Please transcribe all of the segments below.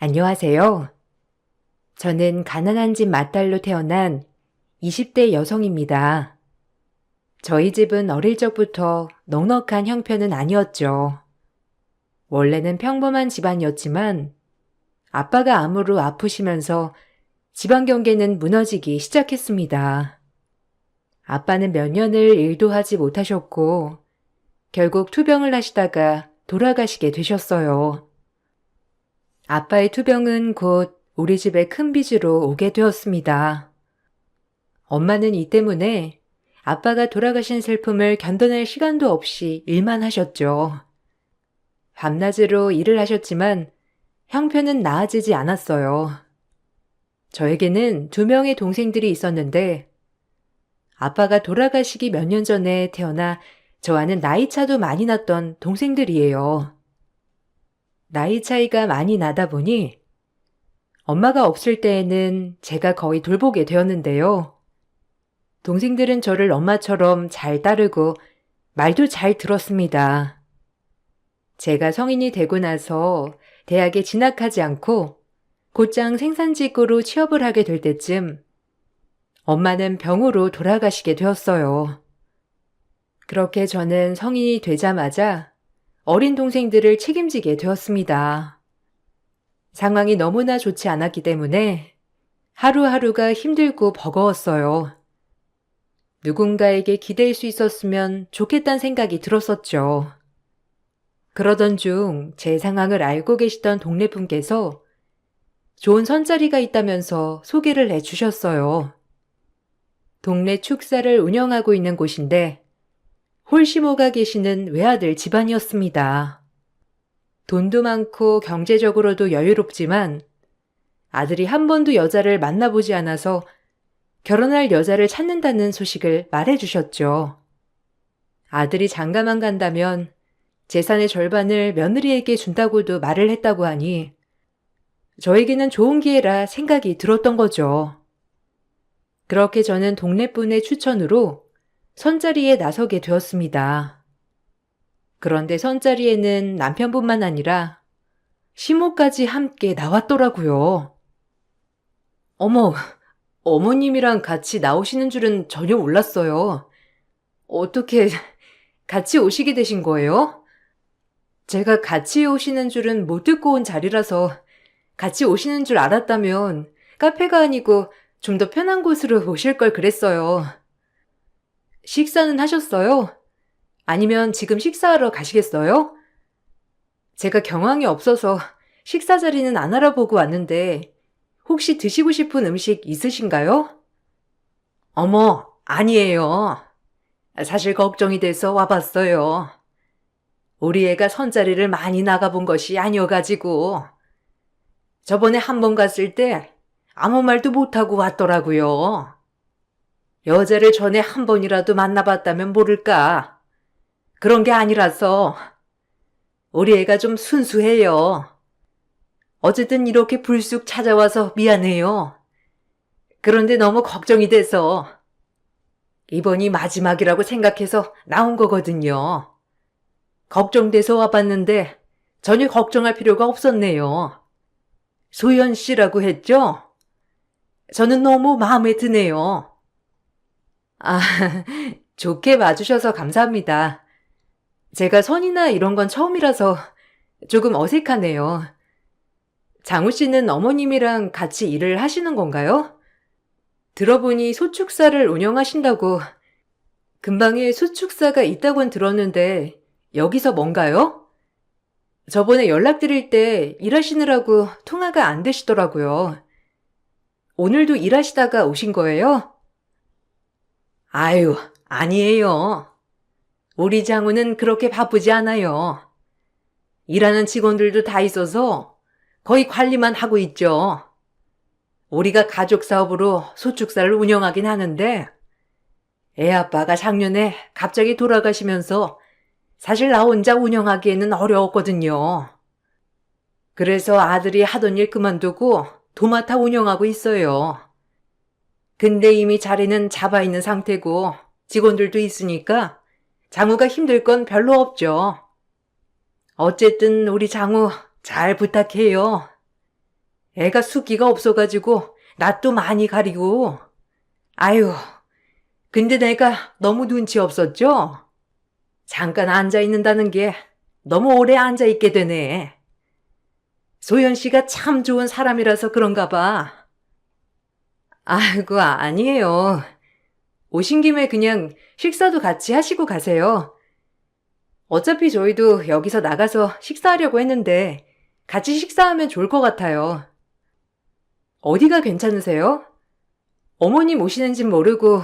안녕하세요. 저는 가난한 집 맏딸로 태어난 20대 여성입니다. 저희 집은 어릴 적부터 넉넉한 형편은 아니었죠. 원래는 평범한 집안이었지만 아빠가 암으로 아프시면서 집안 경계는 무너지기 시작했습니다. 아빠는 몇 년을 일도 하지 못하셨고 결국 투병을 하시다가 돌아가시게 되셨어요. 아빠의 투병은 곧 우리 집에 큰 빚으로 오게 되었습니다. 엄마는 이 때문에 아빠가 돌아가신 슬픔을 견뎌낼 시간도 없이 일만 하셨죠. 밤낮으로 일을 하셨지만 형편은 나아지지 않았어요. 저에게는 2명의 동생들이 있었는데 아빠가 돌아가시기 몇 년 전에 태어나 저와는 나이 차도 많이 났던 동생들이에요. 나이 차이가 많이 나다 보니 엄마가 없을 때에는 제가 거의 돌보게 되었는데요. 동생들은 저를 엄마처럼 잘 따르고 말도 잘 들었습니다. 제가 성인이 되고 나서 대학에 진학하지 않고 곧장 생산직으로 취업을 하게 될 때쯤 엄마는 병으로 돌아가시게 되었어요. 그렇게 저는 성인이 되자마자 어린 동생들을 책임지게 되었습니다. 상황이 너무나 좋지 않았기 때문에 하루하루가 힘들고 버거웠어요. 누군가에게 기댈 수 있었으면 좋겠다는 생각이 들었었죠. 그러던 중 제 상황을 알고 계시던 동네 분께서 좋은 선자리가 있다면서 소개를 해주셨어요. 동네 축사를 운영하고 있는 곳인데 홀시모가 계시는 외아들 집안이었습니다. 돈도 많고 경제적으로도 여유롭지만 아들이 한 번도 여자를 만나보지 않아서 결혼할 여자를 찾는다는 소식을 말해주셨죠. 아들이 장가만 간다면 재산의 절반을 며느리에게 준다고도 말을 했다고 하니 저에게는 좋은 기회라 생각이 들었던 거죠. 그렇게 저는 동네분의 추천으로 선자리에 나서게 되었습니다. 그런데 선자리에는 남편뿐만 아니라 시모까지 함께 나왔더라고요. 어머, 어머님이랑 같이 나오시는 줄은 전혀 몰랐어요. 어떻게 같이 오시게 되신 거예요? 제가 같이 오시는 줄은 못 듣고 온 자리라서 같이 오시는 줄 알았다면 카페가 아니고 좀 더 편한 곳으로 모실 걸 그랬어요. 식사는 하셨어요? 아니면 지금 식사하러 가시겠어요? 제가 경황이 없어서 식사 자리는 안 알아보고 왔는데 혹시 드시고 싶은 음식 있으신가요? 어머, 아니에요. 사실 걱정이 돼서 와봤어요. 우리 애가 선자리를 많이 나가본 것이 아니어가지고 저번에 한 번 갔을 때 아무 말도 못하고 왔더라고요. 여자를 전에 한 번이라도 만나봤다면 모를까. 그런 게 아니라서 우리 애가 좀 순수해요. 어쨌든 이렇게 불쑥 찾아와서 미안해요. 그런데 너무 걱정이 돼서 이번이 마지막이라고 생각해서 나온 거거든요. 걱정돼서 와봤는데 전혀 걱정할 필요가 없었네요. 소연 씨라고 했죠? 저는 너무 마음에 드네요. 아, 좋게 봐주셔서 감사합니다. 제가 선이나 이런 건 처음이라서 조금 어색하네요. 장우 씨는 어머님이랑 같이 일을 하시는 건가요? 들어보니 소축사를 운영하신다고 근방에 소축사가 있다고는 들었는데 여기서 뭔가요? 저번에 연락드릴 때 일하시느라고 통화가 안 되시더라고요. 오늘도 일하시다가 오신 거예요? 아유, 아니에요. 우리 장우는 그렇게 바쁘지 않아요. 일하는 직원들도 다 있어서 거의 관리만 하고 있죠. 우리가 가족 사업으로 소축사를 운영하긴 하는데 애 아빠가 작년에 갑자기 돌아가시면서 사실 나 혼자 운영하기에는 어려웠거든요. 그래서 아들이 하던 일 그만두고 도맡아 운영하고 있어요. 근데 이미 자리는 잡아 있는 상태고 직원들도 있으니까 장우가 힘들 건 별로 없죠. 어쨌든 우리 장우 잘 부탁해요. 애가 숫기가 없어가지고 낯도 많이 가리고. 아유, 근데 내가 너무 눈치 없었죠? 잠깐 앉아 있는다는 게 너무 오래 앉아 있게 되네. 소연 씨가 참 좋은 사람이라서 그런가 봐. 아이고, 아니에요. 오신 김에 그냥 식사도 같이 하시고 가세요. 어차피 저희도 여기서 나가서 식사하려고 했는데 같이 식사하면 좋을 것 같아요. 어디가 괜찮으세요? 어머님 오시는진 모르고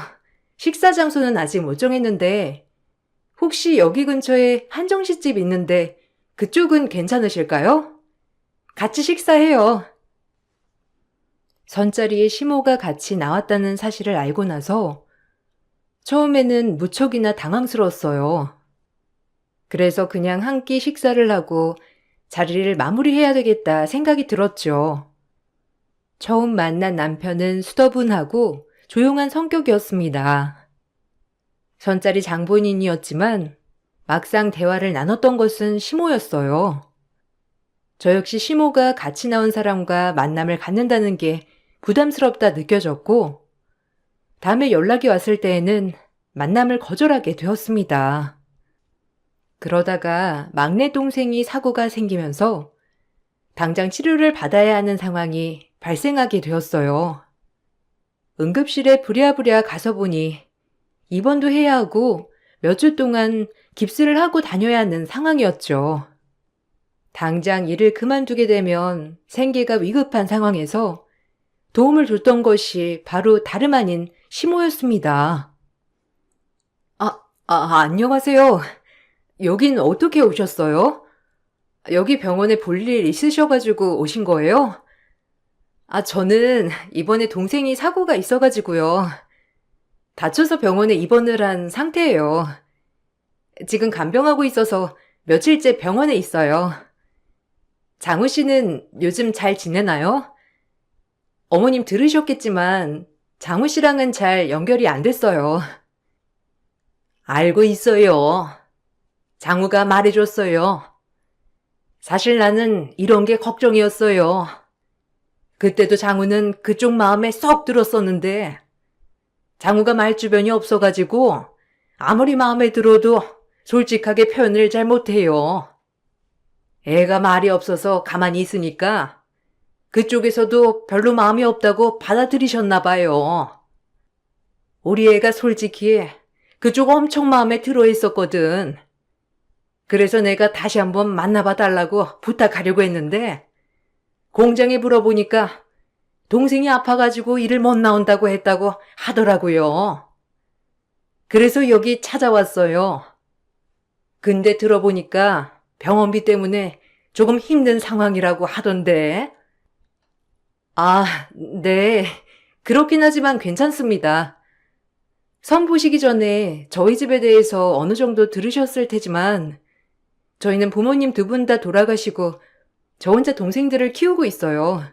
식사 장소는 아직 못 정했는데 혹시 여기 근처에 한정식집 있는데 그쪽은 괜찮으실까요? 같이 식사해요. 선자리에 시모가 같이 나왔다는 사실을 알고 나서 처음에는 무척이나 당황스러웠어요. 그래서 그냥 한 끼 식사를 하고 자리를 마무리해야 되겠다 생각이 들었죠. 처음 만난 남편은 수더분하고 조용한 성격이었습니다. 선자리 장본인이었지만 막상 대화를 나눴던 것은 시모였어요. 저 역시 시모가 같이 나온 사람과 만남을 갖는다는 게 부담스럽다 느껴졌고 다음에 연락이 왔을 때에는 만남을 거절하게 되었습니다. 그러다가 막내 동생이 사고가 생기면서 당장 치료를 받아야 하는 상황이 발생하게 되었어요. 응급실에 부랴부랴 가서 보니 입원도 해야 하고 몇 주 동안 깁스를 하고 다녀야 하는 상황이었죠. 당장 일을 그만두게 되면 생계가 위급한 상황에서 도움을 줬던 것이 바로 다름 아닌 시모였습니다. 안녕하세요. 여긴 어떻게 오셨어요? 여기 병원에 볼일 있으셔가지고 오신 거예요? 저는 이번에 동생이 사고가 있어가지고요. 다쳐서 병원에 입원을 한 상태예요. 지금 간병하고 있어서 며칠째 병원에 있어요. 장우 씨는 요즘 잘 지내나요? 어머님 들으셨겠지만 장우 씨랑은 잘 연결이 안 됐어요. 알고 있어요. 장우가 말해줬어요. 사실 나는 이런 게 걱정이었어요. 그때도 장우는 그쪽 마음에 쏙 들었었는데 장우가 말주변이 없어가지고 아무리 마음에 들어도 솔직하게 표현을 잘 못해요. 애가 말이 없어서 가만히 있으니까 그쪽에서도 별로 마음이 없다고 받아들이셨나 봐요. 우리 애가 솔직히 그쪽 엄청 마음에 들어 있었거든. 그래서 내가 다시 한번 만나봐 달라고 부탁하려고 했는데 공장에 물어보니까 동생이 아파가지고 일을 못 나온다고 했다고 하더라고요. 그래서 여기 찾아왔어요. 근데 들어보니까 병원비 때문에 조금 힘든 상황이라고 하던데. 네. 그렇긴 하지만 괜찮습니다. 선 보시기 전에 저희 집에 대해서 어느 정도 들으셨을 테지만 저희는 부모님 두 분 다 돌아가시고 저 혼자 동생들을 키우고 있어요.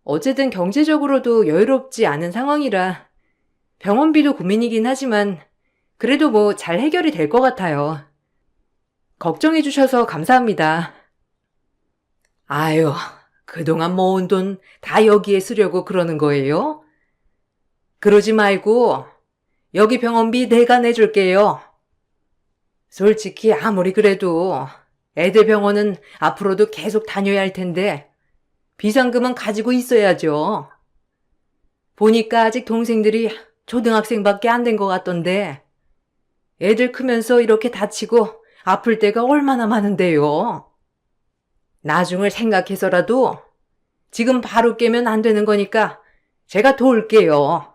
어쨌든 경제적으로도 여유롭지 않은 상황이라 병원비도 고민이긴 하지만 그래도 뭐 잘 해결이 될 것 같아요. 걱정해 주셔서 감사합니다. 아유, 그동안 모은 돈 다 여기에 쓰려고 그러는 거예요? 그러지 말고 여기 병원비 내가 내줄게요. 솔직히 아무리 그래도 애들 병원은 앞으로도 계속 다녀야 할 텐데 비상금은 가지고 있어야죠. 보니까 아직 동생들이 초등학생밖에 안 된 것 같던데 애들 크면서 이렇게 다치고 아플 때가 얼마나 많은데요. 나중을 생각해서라도 지금 바로 깨면 안 되는 거니까 제가 도울게요.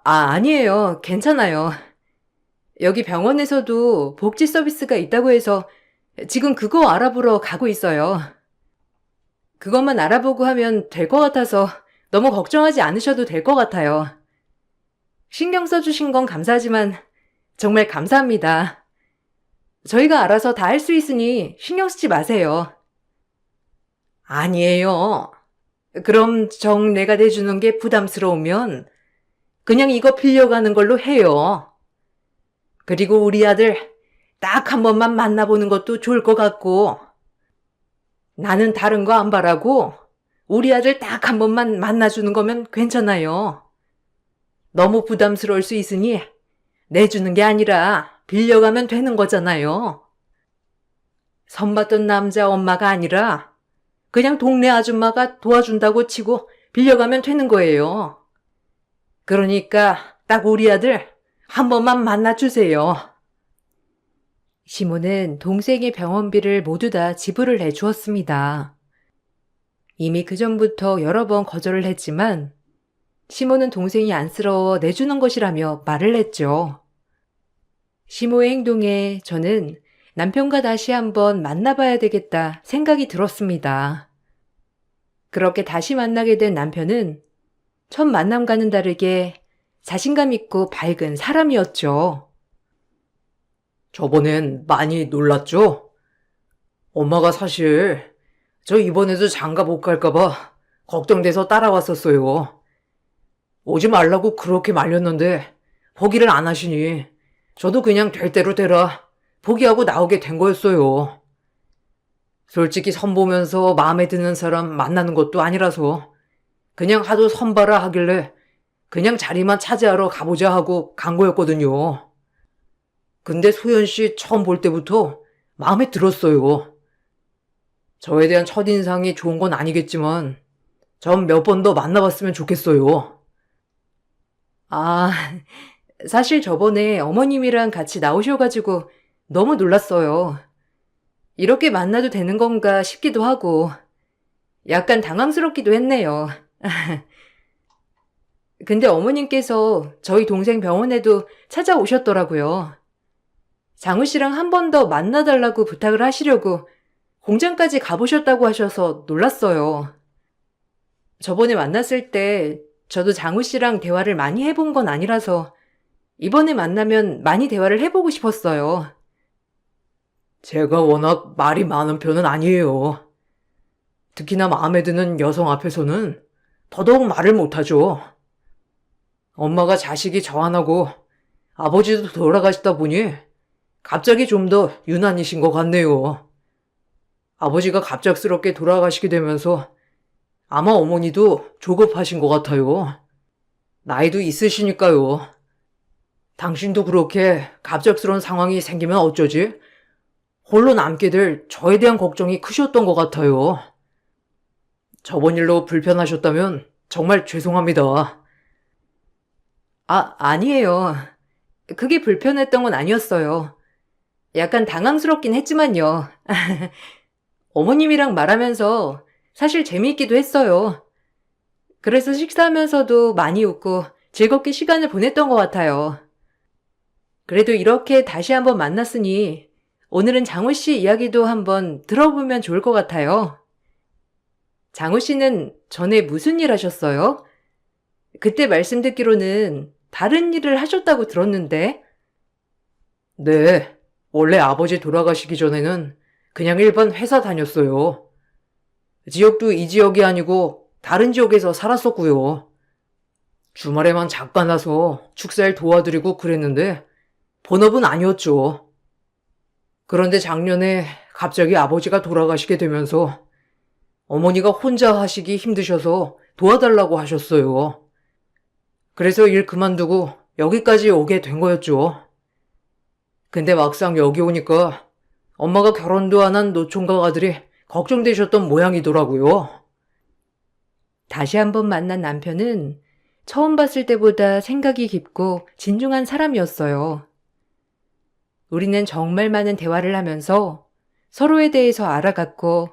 아니에요. 괜찮아요. 여기 병원에서도 복지 서비스가 있다고 해서 지금 그거 알아보러 가고 있어요. 그것만 알아보고 하면 될 것 같아서 너무 걱정하지 않으셔도 될 것 같아요. 신경 써주신 건 감사하지만 정말 감사합니다. 저희가 알아서 다 할 수 있으니 신경 쓰지 마세요. 아니에요. 그럼 정 내가 내주는 게 부담스러우면 그냥 이거 빌려가는 걸로 해요. 그리고 우리 아들 딱 한 번만 만나보는 것도 좋을 것 같고. 나는 다른 거 안 바라고 우리 아들 딱 한 번만 만나주는 거면 괜찮아요. 너무 부담스러울 수 있으니 내주는 게 아니라 빌려가면 되는 거잖아요. 선봤던 남자 엄마가 아니라 그냥 동네 아줌마가 도와준다고 치고 빌려가면 되는 거예요. 그러니까 딱 우리 아들 한 번만 만나주세요. 시모는 동생의 병원비를 모두 다 지불을 해주었습니다. 이미 그전부터 여러 번 거절을 했지만 시모는 동생이 안쓰러워 내주는 것이라며 말을 했죠. 시모의 행동에 저는 남편과 다시 한번 만나봐야 되겠다 생각이 들었습니다. 그렇게 다시 만나게 된 남편은 첫 만남과는 다르게 자신감 있고 밝은 사람이었죠. 저번엔 많이 놀랐죠? 엄마가 사실 저 이번에도 장가 못 갈까봐 걱정돼서 따라왔었어요. 오지 말라고 그렇게 말렸는데 포기를 안 하시니 저도 그냥 될 대로 되라 포기하고 나오게 된 거였어요. 솔직히 선 보면서 마음에 드는 사람 만나는 것도 아니라서 그냥 하도 선봐라 하길래 그냥 자리만 차지하러 가보자 하고 간 거였거든요. 근데 소연 씨 처음 볼 때부터 마음에 들었어요. 저에 대한 첫인상이 좋은 건 아니겠지만 전 몇 번 더 만나봤으면 좋겠어요. 아, 사실 저번에 어머님이랑 같이 나오셔가지고 너무 놀랐어요. 이렇게 만나도 되는 건가 싶기도 하고 약간 당황스럽기도 했네요. 근데 어머님께서 저희 동생 병원에도 찾아오셨더라고요. 장우 씨랑 한 번 더 만나달라고 부탁을 하시려고 공장까지 가보셨다고 하셔서 놀랐어요. 저번에 만났을 때 저도 장우 씨랑 대화를 많이 해본 건 아니라서 이번에 만나면 많이 대화를 해보고 싶었어요. 제가 워낙 말이 많은 편은 아니에요. 특히나 마음에 드는 여성 앞에서는 더더욱 말을 못하죠. 엄마가 자식이 저하나고 아버지도 돌아가시다 보니 갑자기 좀 더 유난이신 것 같네요. 아버지가 갑작스럽게 돌아가시게 되면서 아마 어머니도 조급하신 것 같아요. 나이도 있으시니까요. 당신도 그렇게 갑작스러운 상황이 생기면 어쩌지? 홀로 남게 될 저에 대한 걱정이 크셨던 것 같아요. 저번 일로 불편하셨다면 정말 죄송합니다. 아니에요. 그게 불편했던 건 아니었어요. 약간 당황스럽긴 했지만요. 어머님이랑 말하면서 사실 재미있기도 했어요. 그래서 식사하면서도 많이 웃고 즐겁게 시간을 보냈던 것 같아요. 그래도 이렇게 다시 한번 만났으니 오늘은 장우 씨 이야기도 한번 들어보면 좋을 것 같아요. 장우 씨는 전에 무슨 일 하셨어요? 그때 말씀 듣기로는 다른 일을 하셨다고 들었는데. 네, 원래 아버지 돌아가시기 전에는 그냥 일반 회사 다녔어요. 지역도 이 지역이 아니고 다른 지역에서 살았었고요. 주말에만 잠깐 나서 축사일 도와드리고 그랬는데 본업은 아니었죠. 그런데 작년에 갑자기 아버지가 돌아가시게 되면서 어머니가 혼자 하시기 힘드셔서 도와달라고 하셨어요. 그래서 일 그만두고 여기까지 오게 된 거였죠. 근데 막상 여기 오니까 엄마가 결혼도 안 한 노총각 아들이 걱정되셨던 모양이더라고요. 다시 한번 만난 남편은 처음 봤을 때보다 생각이 깊고 진중한 사람이었어요. 우리는 정말 많은 대화를 하면서 서로에 대해서 알아갔고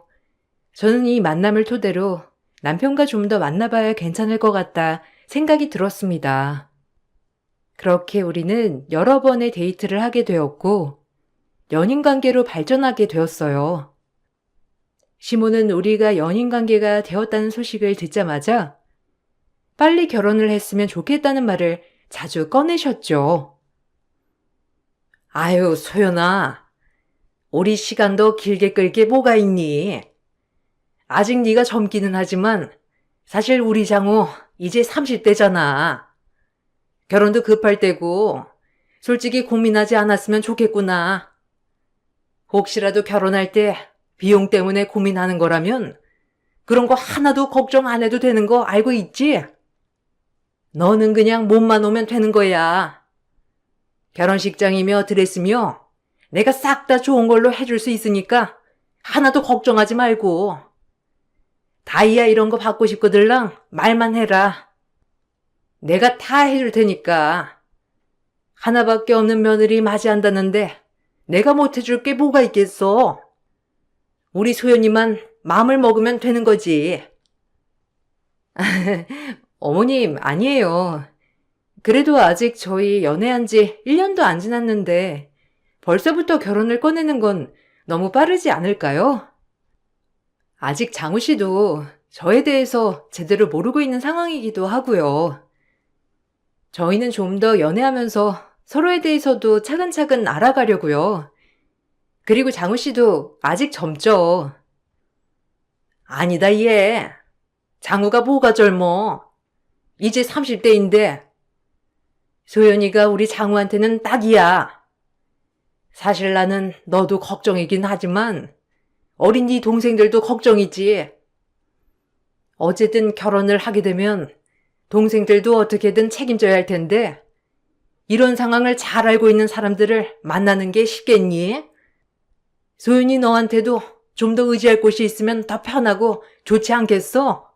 저는 이 만남을 토대로 남편과 좀 더 만나봐야 괜찮을 것 같다 생각이 들었습니다. 그렇게 우리는 여러 번의 데이트를 하게 되었고 연인 관계로 발전하게 되었어요. 시모는 우리가 연인 관계가 되었다는 소식을 듣자마자 빨리 결혼을 했으면 좋겠다는 말을 자주 꺼내셨죠. 아유, 소연아. 우리 시간도 길게 끌 게 뭐가 있니? 아직 네가 젊기는 하지만 사실 우리 장우 이제 30대잖아. 결혼도 급할 때고 솔직히 고민하지 않았으면 좋겠구나. 혹시라도 결혼할 때 비용 때문에 고민하는 거라면 그런 거 하나도 걱정 안 해도 되는 거 알고 있지? 너는 그냥 몸만 오면 되는 거야. 결혼식장이며 드레스며 내가 싹 다 좋은 걸로 해줄 수 있으니까 하나도 걱정하지 말고. 다이아 이런 거 받고 싶거들랑 말만 해라. 내가 다 해줄 테니까. 하나밖에 없는 며느리 맞이한다는데 내가 못 해줄 게 뭐가 있겠어. 우리 소연이만 마음을 먹으면 되는 거지. 어머님, 아니에요. 그래도 아직 저희 연애한 지 1년도 안 지났는데 벌써부터 결혼을 꺼내는 건 너무 빠르지 않을까요? 아직 장우 씨도 저에 대해서 제대로 모르고 있는 상황이기도 하고요. 저희는 좀 더 연애하면서 서로에 대해서도 차근차근 알아가려고요. 그리고 장우 씨도 아직 젊죠. 아니다, 얘. 장우가 뭐가 젊어. 이제 30대인데. 소연이가 우리 장우한테는 딱이야. 사실 나는 너도 걱정이긴 하지만 어린 네 동생들도 걱정이지. 어쨌든 결혼을 하게 되면 동생들도 어떻게든 책임져야 할 텐데 이런 상황을 잘 알고 있는 사람들을 만나는 게 쉽겠니? 소연이 너한테도 좀 더 의지할 곳이 있으면 더 편하고 좋지 않겠어?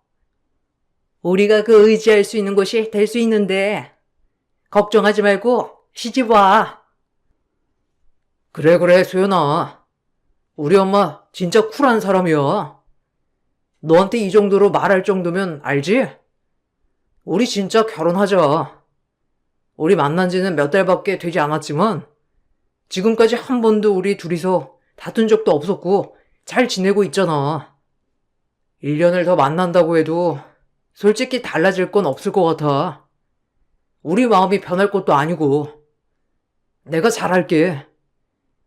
우리가 그 의지할 수 있는 곳이 될 수 있는데 걱정하지 말고 시집 와. 그래, 소연아. 우리 엄마 진짜 쿨한 사람이야. 너한테 이 정도로 말할 정도면 알지? 우리 진짜 결혼하자. 우리 만난 지는 몇 달밖에 되지 않았지만 지금까지 한 번도 우리 둘이서 다툰 적도 없었고 잘 지내고 있잖아. 1년을 더 만난다고 해도 솔직히 달라질 건 없을 것 같아. 우리 마음이 변할 것도 아니고. 내가 잘할게.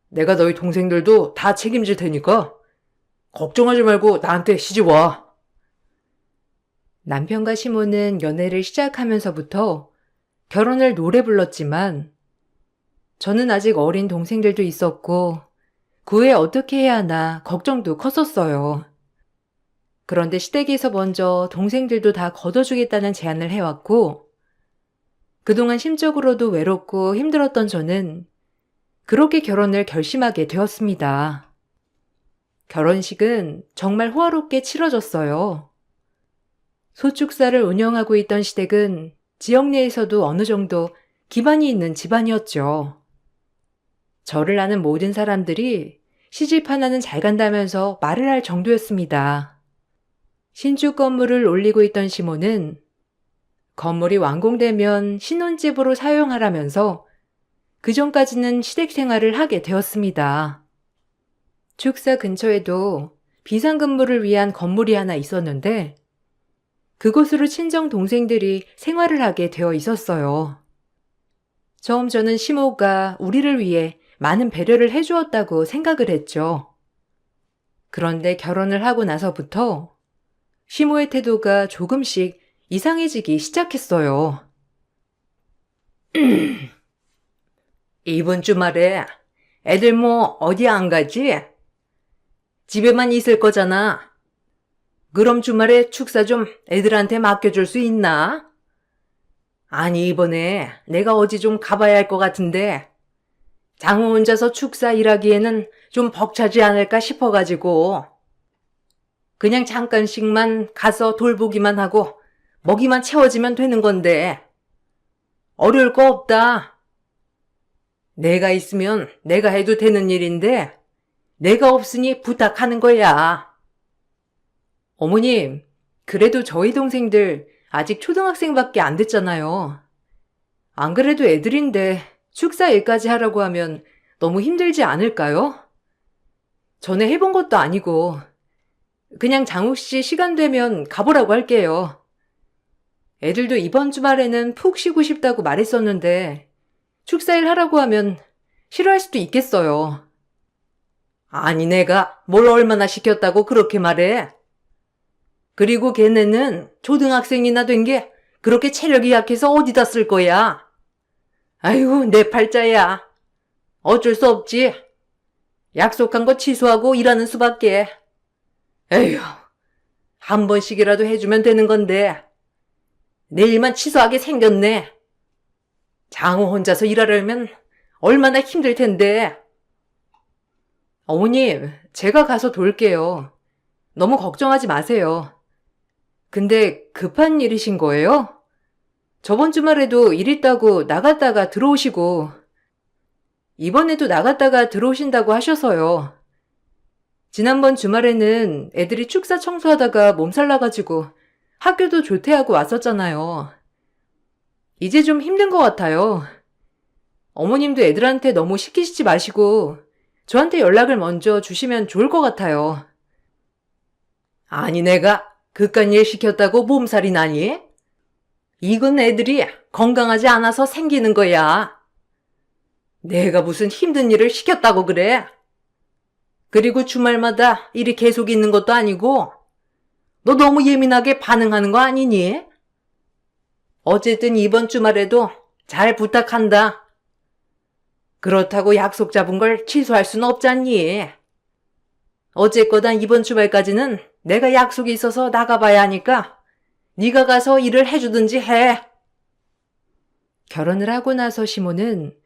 내가 너희 동생들도 다 책임질 테니까 걱정하지 말고 나한테 시집 와. 남편과 시모는 연애를 시작하면서부터 결혼을 노래 불렀지만 저는 아직 어린 동생들도 있었고 그 후에 어떻게 해야 하나 걱정도 컸었어요. 그런데 시댁에서 먼저 동생들도 다 걷어주겠다는 제안을 해왔고 그동안 심적으로도 외롭고 힘들었던 저는 그렇게 결혼을 결심하게 되었습니다. 결혼식은 정말 호화롭게 치러졌어요. 소축사를 운영하고 있던 시댁은 지역 내에서도 어느 정도 기반이 있는 집안이었죠. 저를 아는 모든 사람들이 시집 하나는 잘 간다면서 말을 할 정도였습니다. 신축 건물을 올리고 있던 시모는 건물이 완공되면 신혼집으로 사용하라면서 그전까지는 시댁 생활을 하게 되었습니다. 축사 근처에도 비상근무를 위한 건물이 하나 있었는데 그곳으로 친정 동생들이 생활을 하게 되어 있었어요. 처음 저는 시모가 우리를 위해 많은 배려를 해주었다고 생각을 했죠. 그런데 결혼을 하고 나서부터 시모의 태도가 조금씩 이상해지기 시작했어요. 이번 주말에 애들 뭐 어디 안 가지? 집에만 있을 거잖아. 그럼 주말에 축사 좀 애들한테 맡겨줄 수 있나? 아니, 이번에 내가 어디 좀 가봐야 할 것 같은데 장우 혼자서 축사 일하기에는 좀 벅차지 않을까 싶어가지고 그냥 잠깐씩만 가서 돌보기만 하고 먹이만 채워지면 되는 건데 어려울 거 없다. 내가 있으면 내가 해도 되는 일인데 내가 없으니 부탁하는 거야. 어머님, 그래도 저희 동생들 아직 초등학생밖에 안 됐잖아요. 안 그래도 애들인데 축사 일까지 하라고 하면 너무 힘들지 않을까요? 전에 해본 것도 아니고 그냥 장욱 씨 시간 되면 가보라고 할게요. 애들도 이번 주말에는 푹 쉬고 싶다고 말했었는데 축사일 하라고 하면 싫어할 수도 있겠어요. 아니, 내가 뭘 얼마나 시켰다고 그렇게 말해? 그리고 걔네는 초등학생이나 된 게 그렇게 체력이 약해서 어디다 쓸 거야? 아이고, 내 팔자야. 어쩔 수 없지. 약속한 거 취소하고 일하는 수밖에. 에휴, 한 번씩이라도 해주면 되는 건데 내일만 취소하게 생겼네. 장우 혼자서 일하려면 얼마나 힘들 텐데. 어머님, 제가 가서 돌게요. 너무 걱정하지 마세요. 근데 급한 일이신 거예요? 저번 주말에도 일 있다고 나갔다가 들어오시고 이번에도 나갔다가 들어오신다고 하셔서요. 지난번 주말에는 애들이 축사 청소하다가 몸살 나가지고 학교도 조퇴하고 왔었잖아요. 이제 좀 힘든 것 같아요. 어머님도 애들한테 너무 시키시지 마시고 저한테 연락을 먼저 주시면 좋을 것 같아요. 아니 내가 그깟 일 시켰다고 몸살이 나니? 이건 애들이 건강하지 않아서 생기는 거야. 내가 무슨 힘든 일을 시켰다고 그래? 그리고 주말마다 일이 계속 있는 것도 아니고 너 너무 예민하게 반응하는 거 아니니? 어쨌든 이번 주말에도 잘 부탁한다. 그렇다고 약속 잡은 걸 취소할 순 없잖니. 어쨌거나 이번 주말까지는 내가 약속이 있어서 나가봐야 하니까 네가 가서 일을 해주든지 해. 결혼을 하고 나서 시모는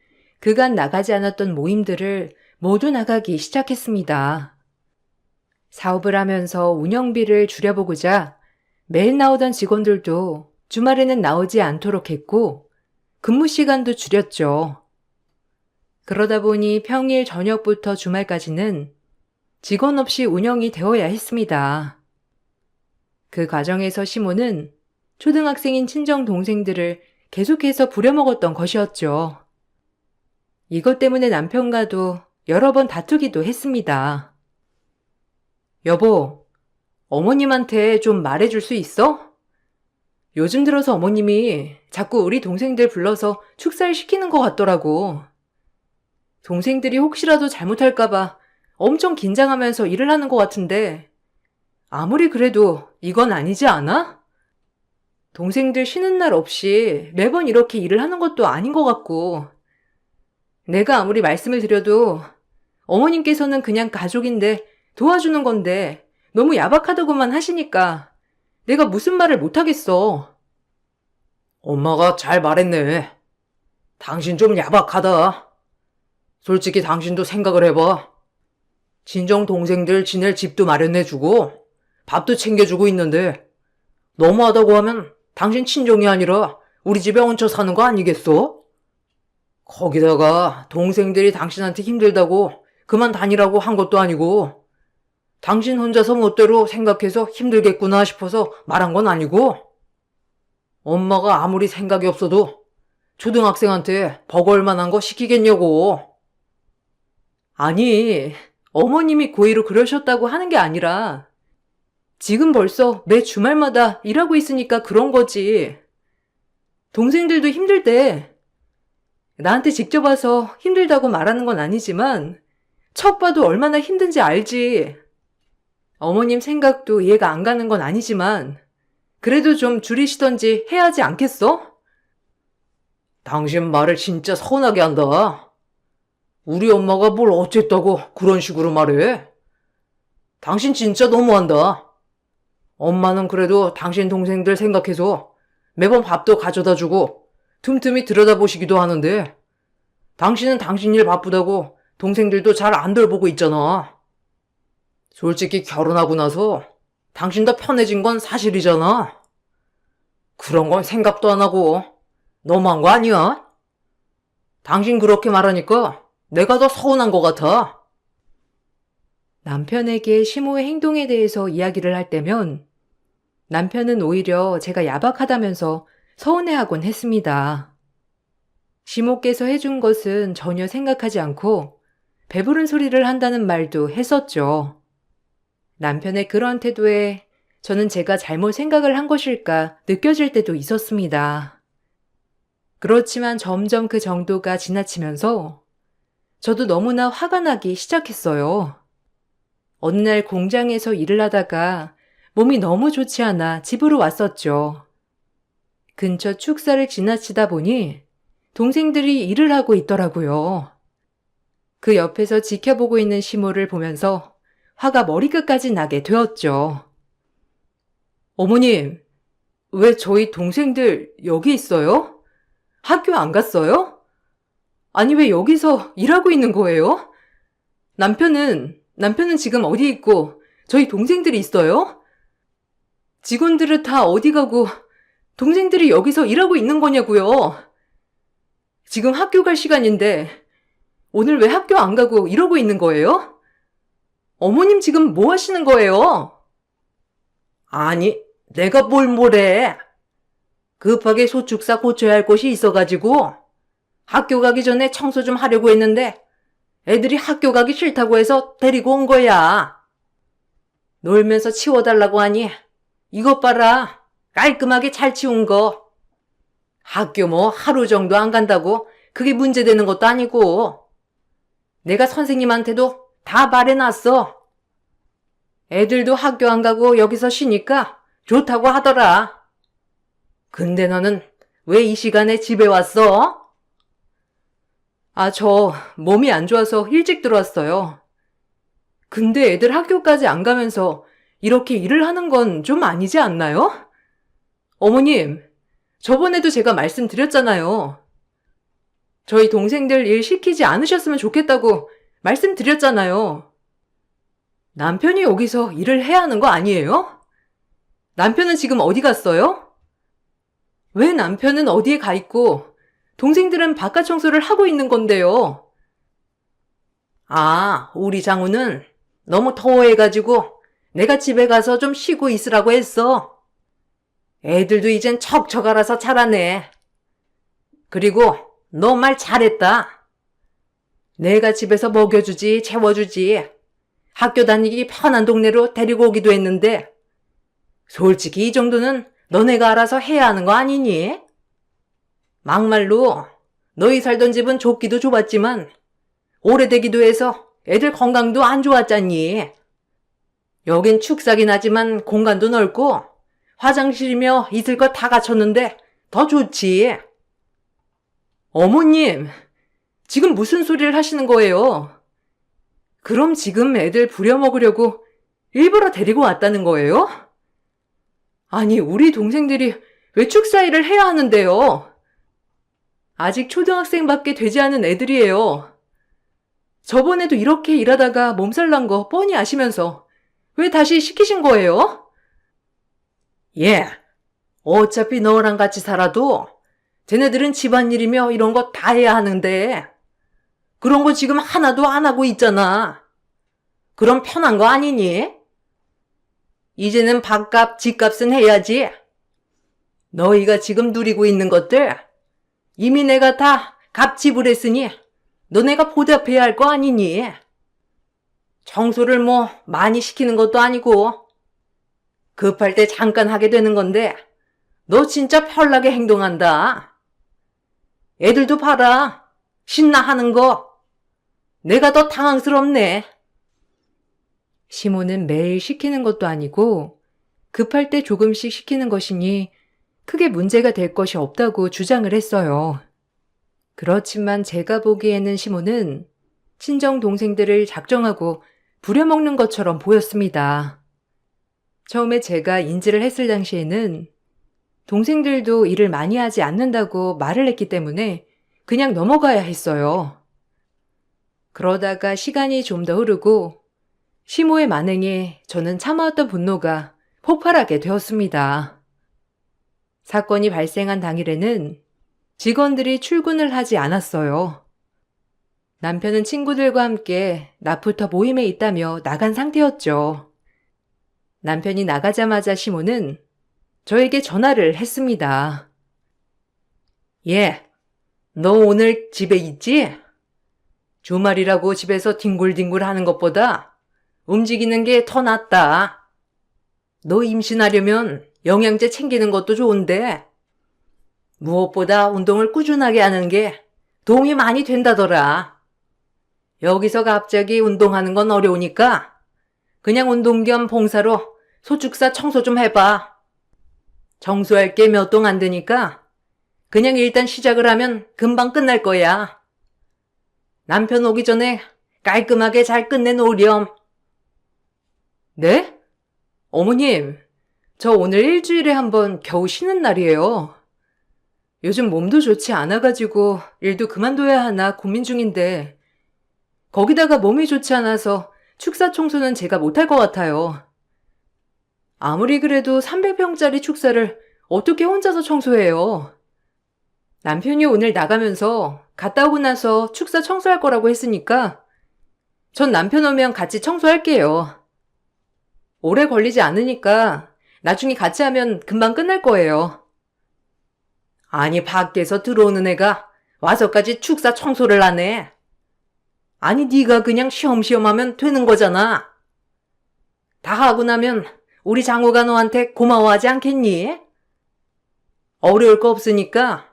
그간 나가지 않았던 모임들을 모두 나가기 시작했습니다. 사업을 하면서 운영비를 줄여보고자 매일 나오던 직원들도 주말에는 나오지 않도록 했고 근무 시간도 줄였죠. 그러다 보니 평일 저녁부터 주말까지는 직원 없이 운영이 되어야 했습니다. 그 과정에서 시모는 초등학생인 친정 동생들을 계속해서 부려먹었던 것이었죠. 이것 때문에 남편과도 여러 번 다투기도 했습니다. 여보, 어머님한테 좀 말해줄 수 있어? 요즘 들어서 어머님이 자꾸 우리 동생들 불러서 축사를 시키는 것 같더라고. 동생들이 혹시라도 잘못할까봐 엄청 긴장하면서 일을 하는 것 같은데 아무리 그래도 이건 아니지 않아? 동생들 쉬는 날 없이 매번 이렇게 일을 하는 것도 아닌 것 같고 내가 아무리 말씀을 드려도 어머님께서는 그냥 가족인데 도와주는 건데 너무 야박하다고만 하시니까 내가 무슨 말을 못하겠어. 엄마가 잘 말했네. 당신 좀 야박하다. 솔직히 당신도 생각을 해봐. 친정 동생들 지낼 집도 마련해주고 밥도 챙겨주고 있는데 너무하다고 하면 당신 친정이 아니라 우리 집에 얹혀 사는 거 아니겠어? 거기다가 동생들이 당신한테 힘들다고 그만 다니라고 한 것도 아니고 당신 혼자서 멋대로 생각해서 힘들겠구나 싶어서 말한 건 아니고 엄마가 아무리 생각이 없어도 초등학생한테 버거울 만한 거 시키겠냐고. 아니, 어머님이 고의로 그러셨다고 하는 게 아니라 지금 벌써 매 주말마다 일하고 있으니까 그런 거지. 동생들도 힘들 때 나한테 직접 와서 힘들다고 말하는 건 아니지만 척 봐도 얼마나 힘든지 알지. 어머님 생각도 이해가 안 가는 건 아니지만 그래도 좀 줄이시던지 해야 하지 않겠어? 당신 말을 진짜 서운하게 한다. 우리 엄마가 뭘 어쨌다고 그런 식으로 말해? 당신 진짜 너무한다. 엄마는 그래도 당신 동생들 생각해서 매번 밥도 가져다 주고 틈틈이 들여다보시기도 하는데 당신은 당신 일 바쁘다고 동생들도 잘 안 돌보고 있잖아. 솔직히 결혼하고 나서 당신 더 편해진 건 사실이잖아. 그런 건 생각도 안 하고 너무한 거 아니야? 당신 그렇게 말하니까 내가 더 서운한 것 같아. 남편에게 시모의 행동에 대해서 이야기를 할 때면 남편은 오히려 제가 야박하다면서 서운해하곤 했습니다. 시모께서 해준 것은 전혀 생각하지 않고 배부른 소리를 한다는 말도 했었죠. 남편의 그런 태도에 저는 제가 잘못 생각을 한 것일까 느껴질 때도 있었습니다. 그렇지만 점점 그 정도가 지나치면서 저도 너무나 화가 나기 시작했어요. 어느 날 공장에서 일을 하다가 몸이 너무 좋지 않아 집으로 왔었죠. 근처 축사를 지나치다 보니 동생들이 일을 하고 있더라고요. 그 옆에서 지켜보고 있는 시모를 보면서 화가 머리끝까지 나게 되었죠. 어머님, 왜 저희 동생들 여기 있어요? 학교 안 갔어요? 아니, 왜 여기서 일하고 있는 거예요? 남편은 지금 어디 있고 저희 동생들이 있어요? 직원들은 다 어디 가고 동생들이 여기서 일하고 있는 거냐고요? 지금 학교 갈 시간인데 오늘 왜 학교 안 가고 이러고 있는 거예요? 어머님 지금 뭐 하시는 거예요? 아니, 내가 뭘 뭐래. 급하게 소축사 고쳐야 할 곳이 있어가지고 학교 가기 전에 청소 좀 하려고 했는데 애들이 학교 가기 싫다고 해서 데리고 온 거야. 놀면서 치워달라고 하니 이것 봐라. 깔끔하게 잘 치운 거. 학교 뭐 하루 정도 안 간다고 그게 문제되는 것도 아니고. 내가 선생님한테도 다 말해놨어. 애들도 학교 안 가고 여기서 쉬니까 좋다고 하더라. 근데 너는 왜 이 시간에 집에 왔어? 저 몸이 안 좋아서 일찍 들어왔어요. 근데 애들 학교까지 안 가면서 이렇게 일을 하는 건 좀 아니지 않나요? 어머님, 저번에도 제가 말씀드렸잖아요. 저희 동생들 일 시키지 않으셨으면 좋겠다고 말씀드렸잖아요. 남편이 여기서 일을 해야 하는 거 아니에요? 남편은 지금 어디 갔어요? 왜 남편은 어디에 가 있고 동생들은 바깥 청소를 하고 있는 건데요? 우리 장우는 너무 더워해가지고 내가 집에 가서 좀 쉬고 있으라고 했어. 애들도 이젠 척척 알아서 자라네. 그리고 너 말 잘했다. 내가 집에서 먹여주지, 재워주지. 학교 다니기 편한 동네로 데리고 오기도 했는데 솔직히 이 정도는 너네가 알아서 해야 하는 거 아니니? 막말로 너희 살던 집은 좁기도 좁았지만 오래되기도 해서 애들 건강도 안 좋았잖니. 여긴 축사긴 하지만 공간도 넓고 화장실이며 있을 것 다 갖췄는데 더 좋지. 어머님, 지금 무슨 소리를 하시는 거예요? 그럼 지금 애들 부려먹으려고 일부러 데리고 왔다는 거예요? 아니, 우리 동생들이 왜 축사일을 해야 하는데요? 아직 초등학생밖에 되지 않은 애들이에요. 저번에도 이렇게 일하다가 몸살 난 거 뻔히 아시면서 왜 다시 시키신 거예요? 어차피 너랑 같이 살아도 쟤네들은 집안일이며 이런 거 다 해야 하는데 그런 거 지금 하나도 안 하고 있잖아. 그럼 편한 거 아니니? 이제는 밥값, 집값은 해야지. 너희가 지금 누리고 있는 것들 이미 내가 다 값 지불했으니 너네가 보답해야 할 거 아니니? 청소를 뭐 많이 시키는 것도 아니고 급할 때 잠깐 하게 되는 건데 너 진짜 편하게 행동한다. 애들도 봐라. 신나 하는 거. 내가 더 당황스럽네. 시모는 매일 시키는 것도 아니고 급할 때 조금씩 시키는 것이니 크게 문제가 될 것이 없다고 주장을 했어요. 그렇지만 제가 보기에는 시모는 친정 동생들을 작정하고 부려먹는 것처럼 보였습니다. 처음에 제가 인지를 했을 당시에는 동생들도 일을 많이 하지 않는다고 말을 했기 때문에 그냥 넘어가야 했어요. 그러다가 시간이 좀 더 흐르고 시모의 만행에 저는 참아왔던 분노가 폭발하게 되었습니다. 사건이 발생한 당일에는 직원들이 출근을 하지 않았어요. 남편은 친구들과 함께 낮부터 모임에 있다며 나간 상태였죠. 남편이 나가자마자 시모는 저에게 전화를 했습니다. 너 오늘 집에 있지? 주말이라고 집에서 뒹굴뒹굴 하는 것보다 움직이는 게 더 낫다. 너 임신하려면 영양제 챙기는 것도 좋은데 무엇보다 운동을 꾸준하게 하는 게 도움이 많이 된다더라. 여기서 갑자기 운동하는 건 어려우니까 그냥 운동 겸 봉사로 소축사 청소 좀 해봐. 청소할 게 몇 동 안 되니까 그냥 일단 시작을 하면 금방 끝날 거야. 남편 오기 전에 깔끔하게 잘 끝내놓으렴. 네? 어머님, 저 오늘 일주일에 한 번 겨우 쉬는 날이에요. 요즘 몸도 좋지 않아가지고 일도 그만둬야 하나 고민 중인데 거기다가 몸이 좋지 않아서 축사 청소는 제가 못할 것 같아요. 아무리 그래도 300평짜리 축사를 어떻게 혼자서 청소해요? 남편이 오늘 나가면서 갔다 오고 나서 축사 청소할 거라고 했으니까 전 남편 오면 같이 청소할게요. 오래 걸리지 않으니까 나중에 같이 하면 금방 끝날 거예요. 아니, 밖에서 들어오는 애가 와서까지 축사 청소를 하네. 아니, 네가 그냥 쉬엄쉬엄 하면 되는 거잖아. 다 하고 나면 우리 장호가 너한테 고마워하지 않겠니? 어려울 거 없으니까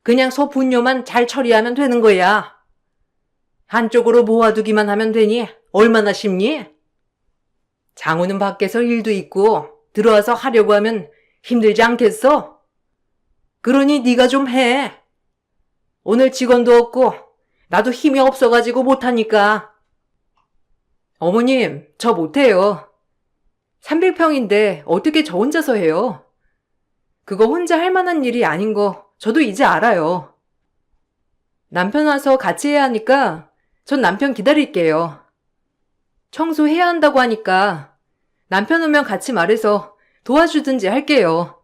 그냥 소 분뇨만 잘 처리하면 되는 거야. 한쪽으로 모아두기만 하면 되니 얼마나 쉽니? 장호는 밖에서 일도 있고 들어와서 하려고 하면 힘들지 않겠어? 그러니 네가 좀 해. 오늘 직원도 없고 나도 힘이 없어가지고 못하니까. 어머님, 저 못해요. 300평인데 어떻게 저 혼자서 해요? 그거 혼자 할 만한 일이 아닌 거 저도 이제 알아요. 남편 와서 같이 해야 하니까 전 남편 기다릴게요. 청소해야 한다고 하니까 남편 오면 같이 말해서 도와주든지 할게요.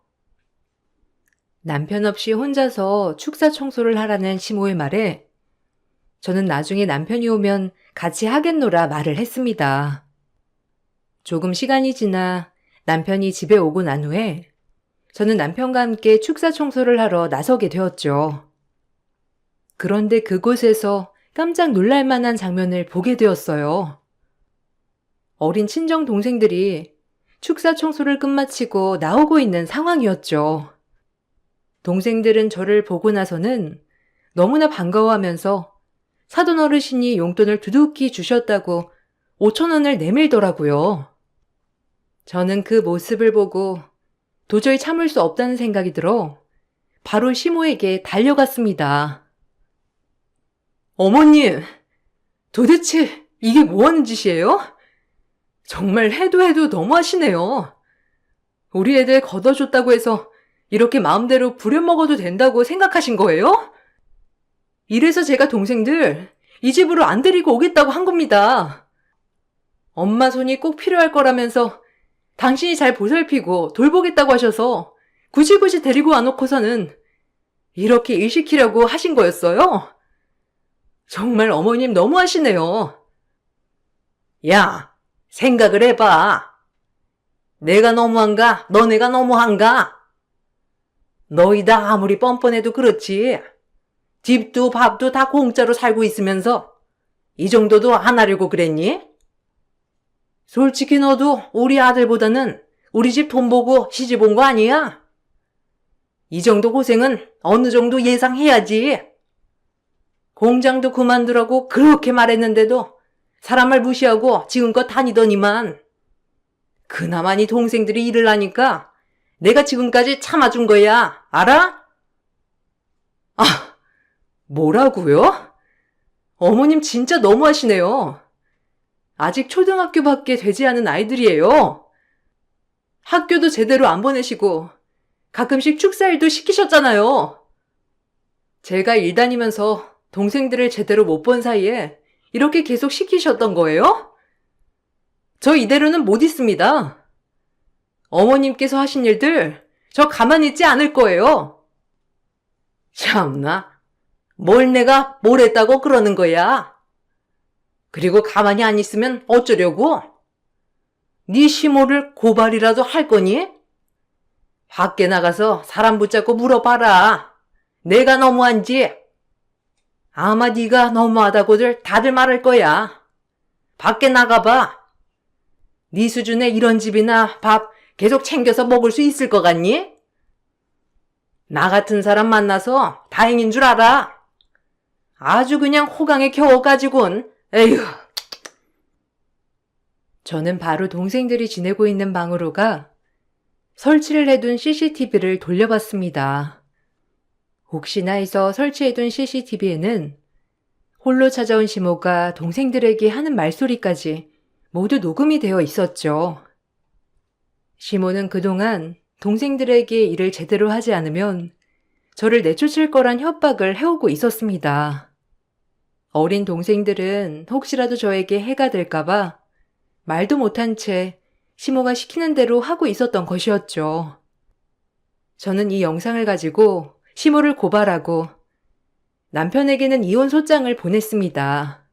남편 없이 혼자서 축사 청소를 하라는 시모의 말에 저는 나중에 남편이 오면 같이 하겠노라 말을 했습니다. 조금 시간이 지나 남편이 집에 오고 난 후에 저는 남편과 함께 축사 청소를 하러 나서게 되었죠. 그런데 그곳에서 깜짝 놀랄 만한 장면을 보게 되었어요. 어린 친정 동생들이 축사 청소를 끝마치고 나오고 있는 상황이었죠. 동생들은 저를 보고 나서는 너무나 반가워하면서 사돈 어르신이 용돈을 두둑히 주셨다고 5,000원을 내밀더라고요. 저는 그 모습을 보고 도저히 참을 수 없다는 생각이 들어 바로 시모에게 달려갔습니다. 어머님, 도대체 이게 뭐 하는 짓이에요? 정말 해도 너무하시네요. 우리 애들 걷어줬다고 해서 이렇게 마음대로 부려먹어도 된다고 생각하신 거예요? 이래서 제가 동생들 이 집으로 안 데리고 오겠다고 한 겁니다. 엄마 손이 꼭 필요할 거라면서 당신이 잘 보살피고 돌보겠다고 하셔서 굳이 데리고 와놓고서는 이렇게 일 시키려고 하신 거였어요? 정말 어머님 너무하시네요. 야, 생각을 해봐. 내가 너무한가? 너네가 너무한가? 너희다 아무리 뻔뻔해도 그렇지. 집도 밥도 다 공짜로 살고 있으면서 이 정도도 안 하려고 그랬니? 솔직히 너도 우리 아들보다는 우리 집 돈 보고 시집 온 거 아니야? 이 정도 고생은 어느 정도 예상해야지. 공장도 그만두라고 그렇게 말했는데도 사람 말 무시하고 지금껏 다니더니만. 그나마 네 동생들이 일을 하니까 내가 지금까지 참아준 거야. 알아? 아, 뭐라고요? 어머님 진짜 너무하시네요. 아직 초등학교밖에 되지 않은 아이들이에요. 학교도 제대로 안 보내시고 가끔씩 축사일도 시키셨잖아요. 제가 일 다니면서 동생들을 제대로 못 본 사이에 이렇게 계속 시키셨던 거예요? 저 이대로는 못 있습니다. 어머님께서 하신 일들 저 가만히 있지 않을 거예요. 참나, 뭘 내가 뭘 했다고 그러는 거야? 그리고 가만히 안 있으면 어쩌려고? 네 시모를 고발이라도 할 거니? 밖에 나가서 사람 붙잡고 물어봐라. 내가 너무한지. 아마 네가 너무하다고들 다들 말할 거야. 밖에 나가봐. 네 수준에 이런 집이나 밥 계속 챙겨서 먹을 수 있을 것 같니? 나 같은 사람 만나서 다행인 줄 알아. 아주 그냥 호강에 겨워가지고는. 에휴. 저는 바로 동생들이 지내고 있는 방으로 가 설치를 해둔 CCTV를 돌려봤습니다. 혹시나 해서 설치해둔 CCTV에는 홀로 찾아온 시모가 동생들에게 하는 말소리까지 모두 녹음이 되어 있었죠. 시모는 그동안 동생들에게 일을 제대로 하지 않으면 저를 내쫓을 거란 협박을 해오고 있었습니다. 어린 동생들은 혹시라도 저에게 해가 될까봐 말도 못한 채 시모가 시키는 대로 하고 있었던 것이었죠. 저는 이 영상을 가지고 시모를 고발하고 남편에게는 이혼 소장을 보냈습니다.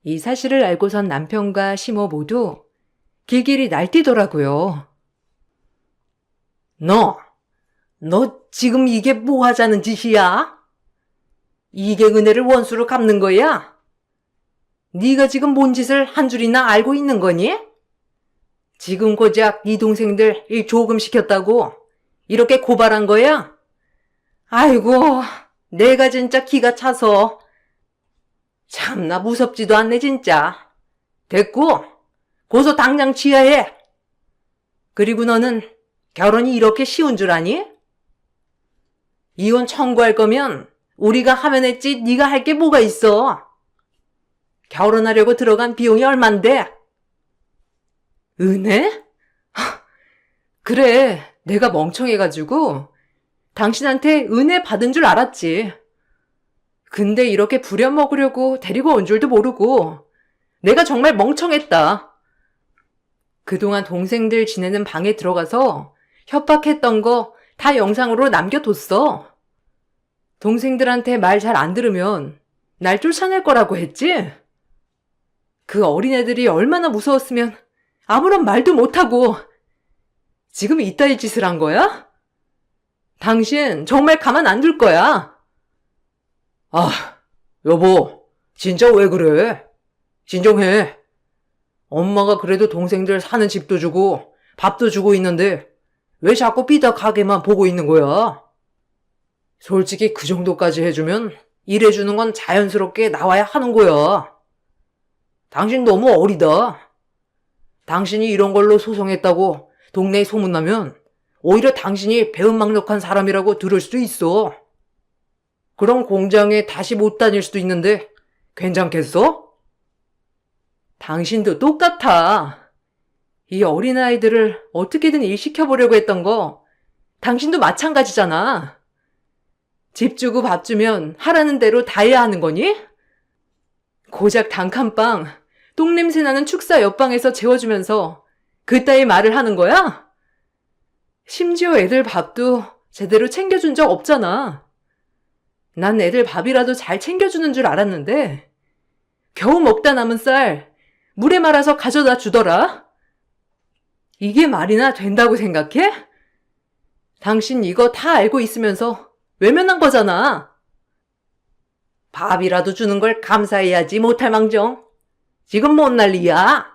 이 사실을 알고선 남편과 시모 모두 길길이 날뛰더라고요. 너 지금 이게 뭐 하자는 짓이야? 이게 은혜를 원수로 갚는 거야? 네가 지금 뭔 짓을 한 줄이나 알고 있는 거니? 지금 고작 네 동생들 일 조금 시켰다고 이렇게 고발한 거야? 아이고, 내가 진짜 기가 차서. 참나 무섭지도 않네 진짜. 됐고, 고소 당장 취하해. 그리고 너는 결혼이 이렇게 쉬운 줄 아니? 이혼 청구할 거면 우리가 하면 했지 네가 할 게 뭐가 있어? 결혼하려고 들어간 비용이 얼만데? 은혜? 그래, 내가 멍청해가지고 당신한테 은혜 받은 줄 알았지. 근데 이렇게 부려먹으려고 데리고 온 줄도 모르고 내가 정말 멍청했다. 그동안 동생들 지내는 방에 들어가서 협박했던 거 다 영상으로 남겨뒀어. 동생들한테 말 잘 안 들으면 날 쫓아낼 거라고 했지? 그 어린애들이 얼마나 무서웠으면 아무런 말도 못하고 지금 이따위 짓을 한 거야? 당신 정말 가만 안 둘 거야. 여보, 진짜 왜 그래? 진정해. 엄마가 그래도 동생들 사는 집도 주고 밥도 주고 있는데 왜 자꾸 삐딱하게만 보고 있는 거야? 솔직히 그 정도까지 해주면 일해주는 건 자연스럽게 나와야 하는 거야. 당신 너무 어리다. 당신이 이런 걸로 소송했다고 동네에 소문나면 오히려 당신이 배은망덕한 사람이라고 들을 수도 있어. 그럼 공장에 다시 못 다닐 수도 있는데 괜찮겠어? 당신도 똑같아. 이 어린아이들을 어떻게든 일시켜보려고 했던 거 당신도 마찬가지잖아. 집 주고 밥 주면 하라는 대로 다 해야 하는 거니? 고작 단칸방, 똥냄새 나는 축사 옆방에서 재워주면서 그따위 말을 하는 거야? 심지어 애들 밥도 제대로 챙겨준 적 없잖아. 난 애들 밥이라도 잘 챙겨주는 줄 알았는데 겨우 먹다 남은 쌀 물에 말아서 가져다 주더라. 이게 말이나 된다고 생각해? 당신 이거 다 알고 있으면서 외면한 거잖아. 밥이라도 주는 걸 감사해야지 못할 망정. 지금 뭔 난리야?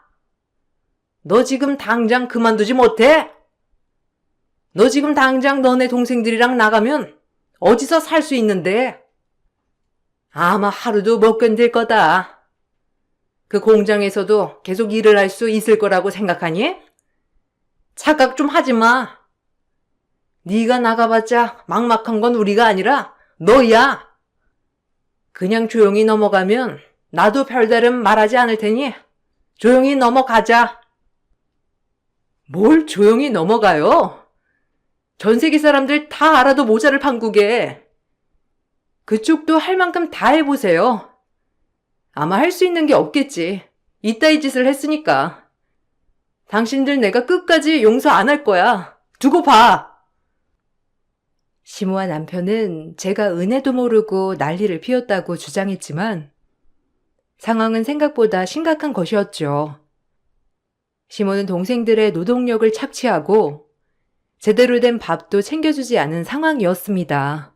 너 지금 당장 그만두지 못해? 너 지금 당장 너네 동생들이랑 나가면 어디서 살 수 있는데? 아마 하루도 못 견딜 거다. 그 공장에서도 계속 일을 할 수 있을 거라고 생각하니? 착각 좀 하지 마. 네가 나가봤자 막막한 건 우리가 아니라 너야. 그냥 조용히 넘어가면 나도 별다른 말하지 않을 테니 조용히 넘어가자. 뭘 조용히 넘어가요? 전 세계 사람들 다 알아도 모자를 판국에. 그쪽도 할 만큼 다 해보세요. 아마 할 수 있는 게 없겠지. 이따위 짓을 했으니까. 당신들 내가 끝까지 용서 안 할 거야. 두고 봐. 시모와 남편은 제가 은혜도 모르고 난리를 피웠다고 주장했지만 상황은 생각보다 심각한 것이었죠. 시모는 동생들의 노동력을 착취하고 제대로 된 밥도 챙겨주지 않은 상황이었습니다.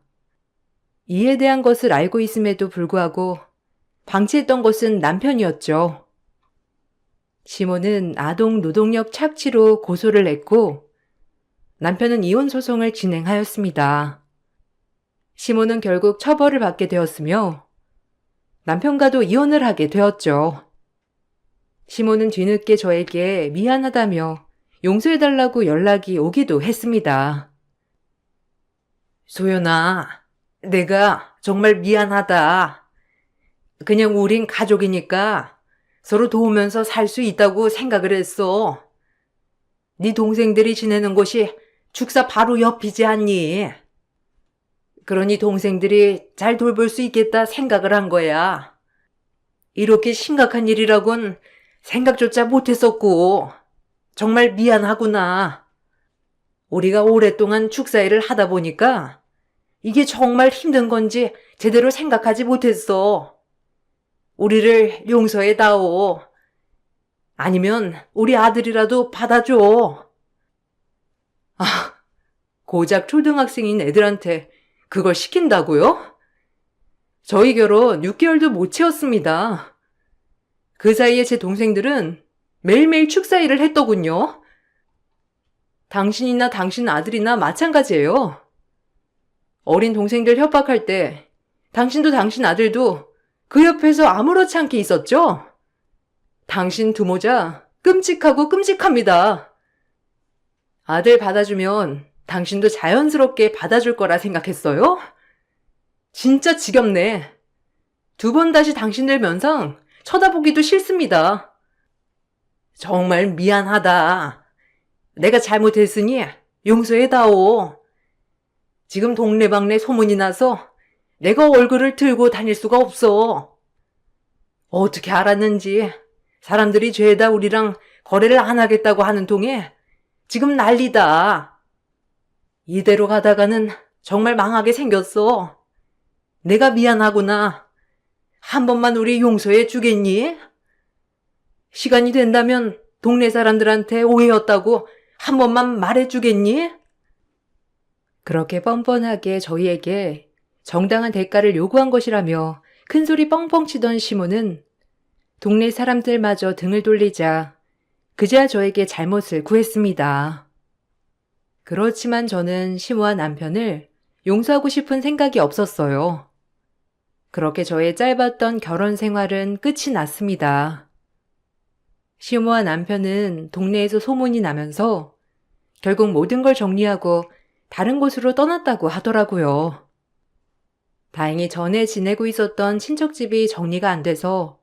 이에 대한 것을 알고 있음에도 불구하고 방치했던 것은 남편이었죠. 시모는 아동 노동력 착취로 고소를 냈고 남편은 이혼 소송을 진행하였습니다. 시모는 결국 처벌을 받게 되었으며 남편과도 이혼을 하게 되었죠. 시모는 뒤늦게 저에게 미안하다며 용서해달라고 연락이 오기도 했습니다. 소연아, 내가 정말 미안하다. 그냥 우린 가족이니까 서로 도우면서 살 수 있다고 생각을 했어. 네 동생들이 지내는 곳이 축사 바로 옆이지 않니? 그러니 동생들이 잘 돌볼 수 있겠다 생각을 한 거야. 이렇게 심각한 일이라곤 생각조차 못했었고, 정말 미안하구나. 우리가 오랫동안 축사일을 하다 보니까 이게 정말 힘든 건지 제대로 생각하지 못했어. 우리를 용서해다오. 아니면 우리 아들이라도 받아줘. 고작 초등학생인 애들한테 그걸 시킨다고요? 저희 결혼 6개월도 못 채웠습니다. 그 사이에 제 동생들은 매일매일 축사일을 했더군요. 당신이나 당신 아들이나 마찬가지예요. 어린 동생들 협박할 때 당신도 당신 아들도 그 옆에서 아무렇지 않게 있었죠? 당신 두 모자 끔찍하고 끔찍합니다. 아들 받아주면 당신도 자연스럽게 받아줄 거라 생각했어요? 진짜 지겹네. 2번 다시 당신들 면상 쳐다보기도 싫습니다. 정말 미안하다. 내가 잘못했으니 용서해다오. 지금 동네방네 소문이 나서 내가 얼굴을 들고 다닐 수가 없어. 어떻게 알았는지 사람들이 죄다 우리랑 거래를 안 하겠다고 하는 통에 지금 난리다. 이대로 가다가는 정말 망하게 생겼어. 내가 미안하구나. 한 번만 우리 용서해 주겠니? 시간이 된다면 동네 사람들한테 오해였다고 한 번만 말해주겠니? 그렇게 뻔뻔하게 저희에게 정당한 대가를 요구한 것이라며 큰소리 뻥뻥 치던 시모는 동네 사람들마저 등을 돌리자 그제야 저에게 잘못을 구했습니다. 그렇지만 저는 시모와 남편을 용서하고 싶은 생각이 없었어요. 그렇게 저의 짧았던 결혼 생활은 끝이 났습니다. 시모와 남편은 동네에서 소문이 나면서 결국 모든 걸 정리하고 다른 곳으로 떠났다고 하더라고요. 다행히 전에 지내고 있었던 친척집이 정리가 안 돼서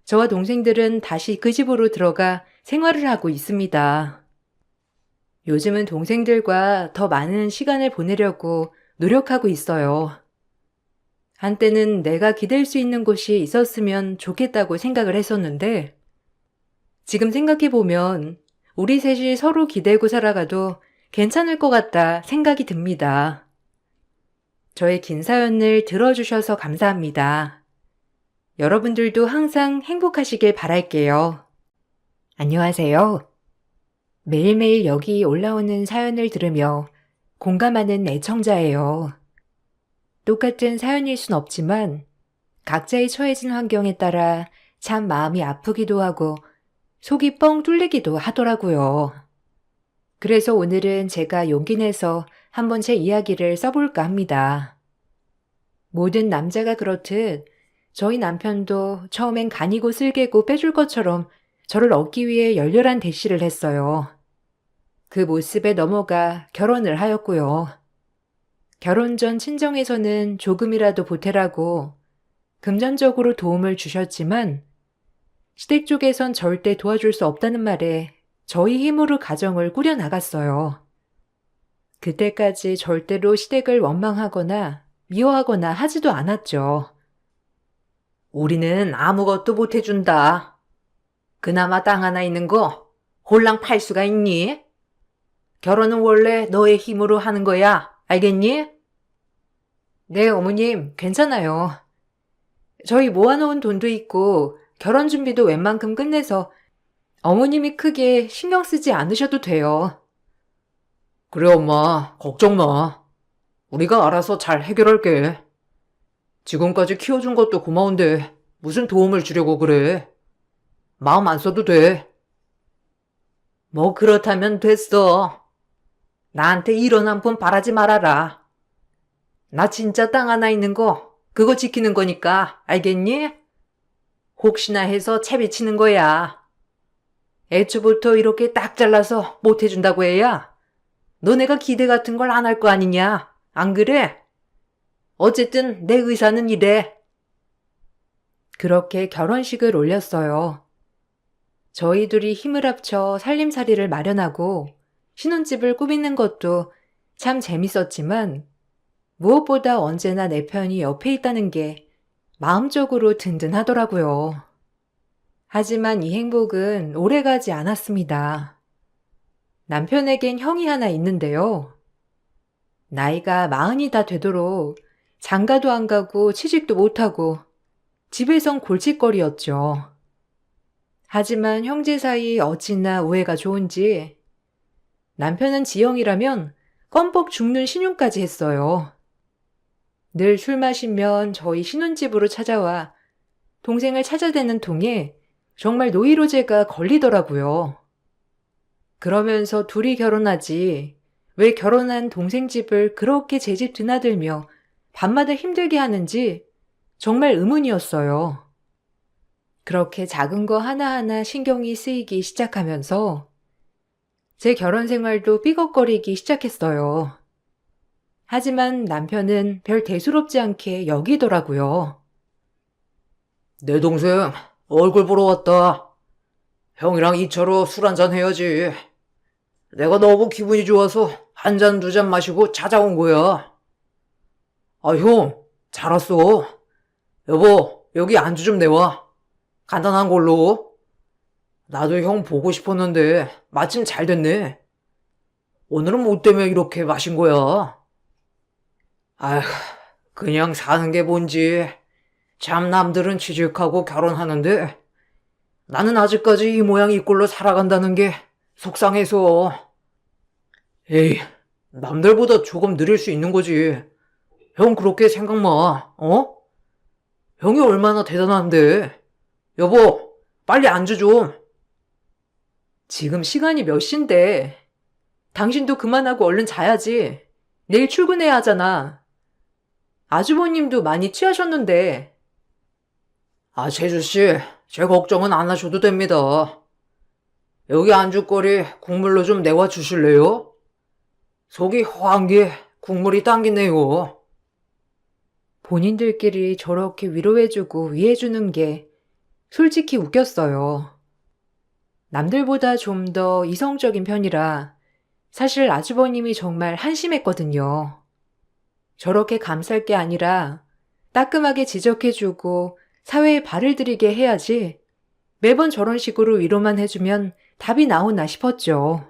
저와 동생들은 다시 그 집으로 들어가 생활을 하고 있습니다. 요즘은 동생들과 더 많은 시간을 보내려고 노력하고 있어요. 한때는 내가 기댈 수 있는 곳이 있었으면 좋겠다고 생각을 했었는데 지금 생각해보면 우리 셋이 서로 기대고 살아가도 괜찮을 것 같다 생각이 듭니다. 저의 긴 사연을 들어주셔서 감사합니다. 여러분들도 항상 행복하시길 바랄게요. 안녕하세요. 매일매일 여기 올라오는 사연을 들으며 공감하는 애청자예요. 똑같은 사연일 순 없지만 각자의 처해진 환경에 따라 참 마음이 아프기도 하고 속이 뻥 뚫리기도 하더라고요. 그래서 오늘은 제가 용기 내서 한번 제 이야기를 써볼까 합니다. 모든 남자가 그렇듯 저희 남편도 처음엔 간이고 쓸개고 빼줄 것처럼 저를 얻기 위해 열렬한 대시를 했어요. 그 모습에 넘어가 결혼을 하였고요. 결혼 전 친정에서는 조금이라도 보태라고 금전적으로 도움을 주셨지만 시댁 쪽에선 절대 도와줄 수 없다는 말에 저희 힘으로 가정을 꾸려나갔어요. 그때까지 절대로 시댁을 원망하거나 미워하거나 하지도 않았죠. 우리는 아무것도 못해준다. 그나마 땅 하나 있는 거 홀랑 팔 수가 있니? 결혼은 원래 너의 힘으로 하는 거야. 알겠니? 네, 어머님, 괜찮아요. 저희 모아놓은 돈도 있고 결혼 준비도 웬만큼 끝내서 어머님이 크게 신경 쓰지 않으셔도 돼요. 그래, 엄마. 걱정 마. 우리가 알아서 잘 해결할게. 지금까지 키워준 것도 고마운데 무슨 도움을 주려고 그래. 마음 안 써도 돼. 뭐 그렇다면 됐어. 나한테 이런 한 푼 바라지 말아라. 나 진짜 땅 하나 있는 거 그거 지키는 거니까 알겠니? 혹시나 해서 채비치는 거야. 애초부터 이렇게 딱 잘라서 못 해준다고 해야 너네가 기대 같은 걸 안 할 거 아니냐? 안 그래? 어쨌든 내 의사는 이래. 그렇게 결혼식을 올렸어요. 저희 둘이 힘을 합쳐 살림살이를 마련하고 신혼집을 꾸미는 것도 참 재밌었지만 무엇보다 언제나 내 편이 옆에 있다는 게 마음적으로 든든하더라고요. 하지만 이 행복은 오래가지 않았습니다. 남편에겐 형이 하나 있는데요. 나이가 40이 다 되도록 장가도 안 가고 취직도 못하고 집에선 골칫거리였죠. 하지만 형제 사이 어찌나 우애가 좋은지 남편은 지영이라면 껌뻑 죽는 신용까지 했어요. 늘 술 마시면 저희 신혼집으로 찾아와 동생을 찾아대는 통에 정말 노이로제가 걸리더라고요. 그러면서 둘이 결혼하지 왜 결혼한 동생 집을 그렇게 제 집 드나들며 밤마다 힘들게 하는지 정말 의문이었어요. 그렇게 작은 거 하나하나 신경이 쓰이기 시작하면서 제 결혼 생활도 삐걱거리기 시작했어요. 하지만 남편은 별 대수롭지 않게 여기더라고요. 내 동생 얼굴 보러 왔다. 형이랑 2차로 술 한잔 해야지. 내가 너무 기분이 좋아서 한 잔, 두 잔 마시고 찾아온 거야. 아, 형, 잘 왔어. 여보, 여기 안주 좀 내와. 간단한 걸로. 나도 형 보고 싶었는데 마침 잘 됐네. 오늘은 뭐 때문에 이렇게 마신 거야? 아휴, 그냥 사는 게 뭔지. 참 남들은 취직하고 결혼하는데 나는 아직까지 이 모양 이 꼴로 살아간다는 게 속상해서. 에이, 남들보다 조금 느릴 수 있는 거지. 형 그렇게 생각 마, 어? 형이 얼마나 대단한데. 여보, 빨리 안주 좀. 지금 시간이 몇 시인데? 당신도 그만하고 얼른 자야지. 내일 출근해야 하잖아. 아주버님도 많이 취하셨는데. 아, 재주씨, 제 걱정은 안 하셔도 됩니다. 여기 안주거리 국물로 좀 내와 주실래요? 속이 허한 게 국물이 당기네요. 본인들끼리 저렇게 위로해주고 위해주는 게 솔직히 웃겼어요. 남들보다 좀 더 이성적인 편이라 사실 아주버님이 정말 한심했거든요. 저렇게 감쌀 게 아니라 따끔하게 지적해주고 사회에 발을 들이게 해야지 매번 저런 식으로 위로만 해주면 답이 나오나 싶었죠.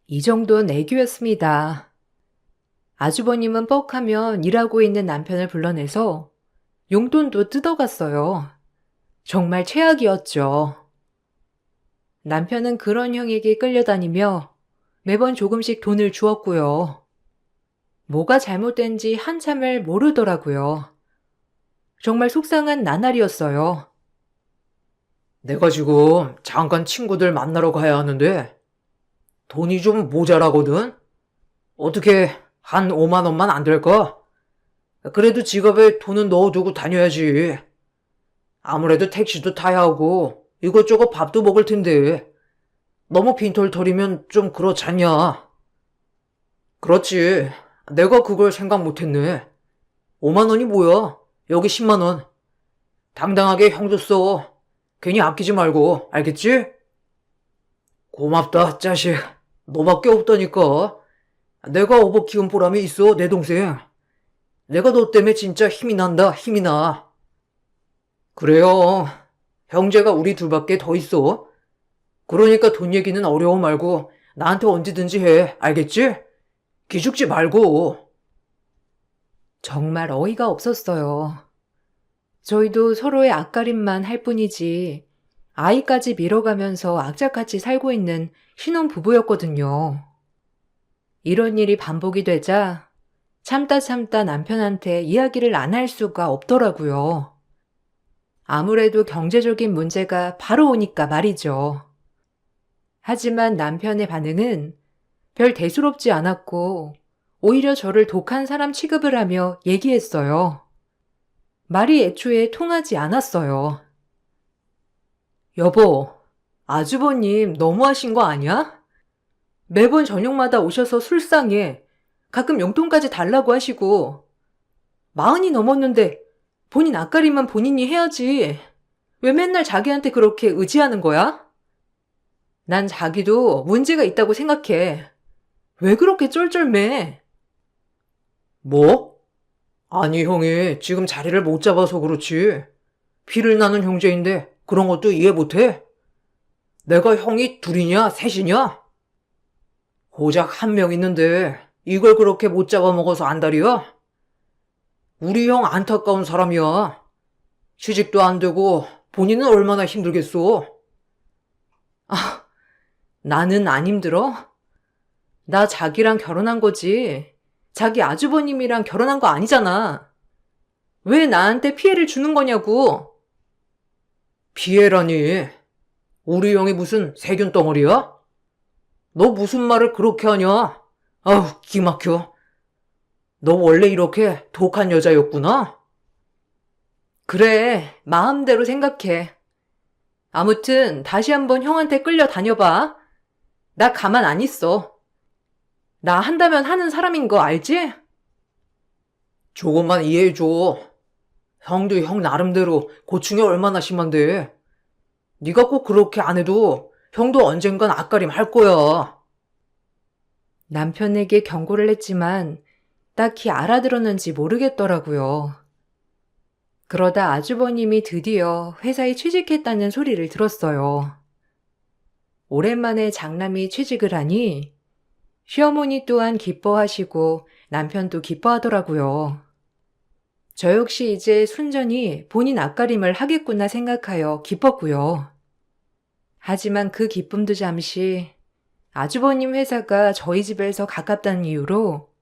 이 정도는 애교였습니다. 아주버님은 뻑하면 일하고 있는 남편을 불러내서 용돈도 뜯어갔어요. 정말 최악이었죠. 남편은 그런 형에게 끌려다니며 매번 조금씩 돈을 주었고요. 뭐가 잘못된지 한참을 모르더라고요. 정말 속상한 나날이었어요. 내가 지금 잠깐 친구들 만나러 가야 하는데 돈이 좀 모자라거든? 어떻게 한 5만 원만 안 될까? 그래도 지갑에 돈은 넣어두고 다녀야지. 아무래도 택시도 타야 하고 이것저것 밥도 먹을 텐데 너무 빈털터리면 좀 그렇잖냐. 그렇지. 내가 그걸 생각 못했네. 5만 원이 뭐야? 여기 10만 원. 당당하게 형 줬어. 괜히 아끼지 말고, 알겠지? 고맙다, 자식. 너밖에 없다니까. 내가 어버 키운 보람이 있어, 내 동생. 내가 너 때문에 진짜 힘이 난다, 힘이 나. 그래요. 형제가 우리 둘밖에 더 있어. 그러니까 돈 얘기는 어려워 말고 나한테 언제든지 해, 알겠지? 기죽지 말고. 정말 어이가 없었어요. 저희도 서로의 앞가림만 할 뿐이지 아이까지 밀어가면서 악착같이 살고 있는 신혼부부였거든요. 이런 일이 반복이 되자 참다 남편한테 이야기를 안 할 수가 없더라고요. 아무래도 경제적인 문제가 바로 오니까 말이죠. 하지만 남편의 반응은 별 대수롭지 않았고 오히려 저를 독한 사람 취급을 하며 얘기했어요. 말이 애초에 통하지 않았어요. 여보, 아주버님 너무하신 거 아니야? 매번 저녁마다 오셔서 술상에 가끔 용돈까지 달라고 하시고 40이 넘었는데 본인 앞가림만 본인이 해야지. 왜 맨날 자기한테 그렇게 의지하는 거야? 난 자기도 문제가 있다고 생각해. 왜 그렇게 쫄쫄매? 뭐? 아니, 형이 지금 자리를 못 잡아서 그렇지. 피를 나는 형제인데 그런 것도 이해 못해? 내가 형이 둘이냐, 셋이냐? 고작 한 명 있는데 이걸 그렇게 못 잡아먹어서 안달이야? 우리 형 안타까운 사람이야. 취직도 안 되고 본인은 얼마나 힘들겠어. 나는 안 힘들어? 나 자기랑 결혼한 거지. 자기 아주버님이랑 결혼한 거 아니잖아. 왜 나한테 피해를 주는 거냐고. 피해라니. 우리 형이 무슨 세균 덩어리야? 너 무슨 말을 그렇게 하냐? 아우, 기막혀. 너 원래 이렇게 독한 여자였구나? 그래, 마음대로 생각해. 아무튼 다시 한번 형한테 끌려 다녀봐. 나 가만 안 있어. 나 한다면 하는 사람인 거 알지? 조금만 이해해줘. 형도 형 나름대로 고충이 얼마나 심한데. 네가 꼭 그렇게 안 해도 형도 언젠간 앞가림 할 거야. 남편에게 경고를 했지만 딱히 알아들었는지 모르겠더라고요. 그러다 아주버님이 드디어 회사에 취직했다는 소리를 들었어요. 오랜만에 장남이 취직을 하니 시어머니 또한 기뻐하시고 남편도 기뻐하더라고요. 저 역시 이제 순전히 본인 앞가림을 하겠구나 생각하여 기뻤고요. 하지만 그 기쁨도 잠시 아주버님 회사가 저희 집에서 가깝다는 이유로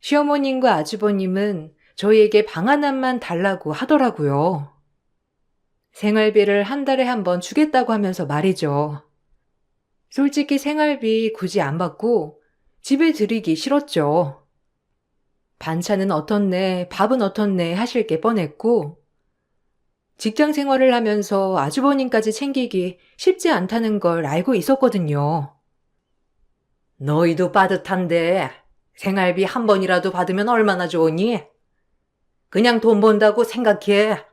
시어머님과 아주버님은 저희에게 방 하나만 달라고 하더라고요. 생활비를 한 달에 한 번 주겠다고 하면서 말이죠. 솔직히 생활비 굳이 안 받고 집에 들이기 싫었죠. 반찬은 어떻네, 밥은 어떻네 하실 게 뻔했고 직장 생활을 하면서 아주버님까지 챙기기 쉽지 않다는 걸 알고 있었거든요. 너희도 빠듯한데 생활비 한 번이라도 받으면 얼마나 좋으니? 그냥 돈 번다고 생각해.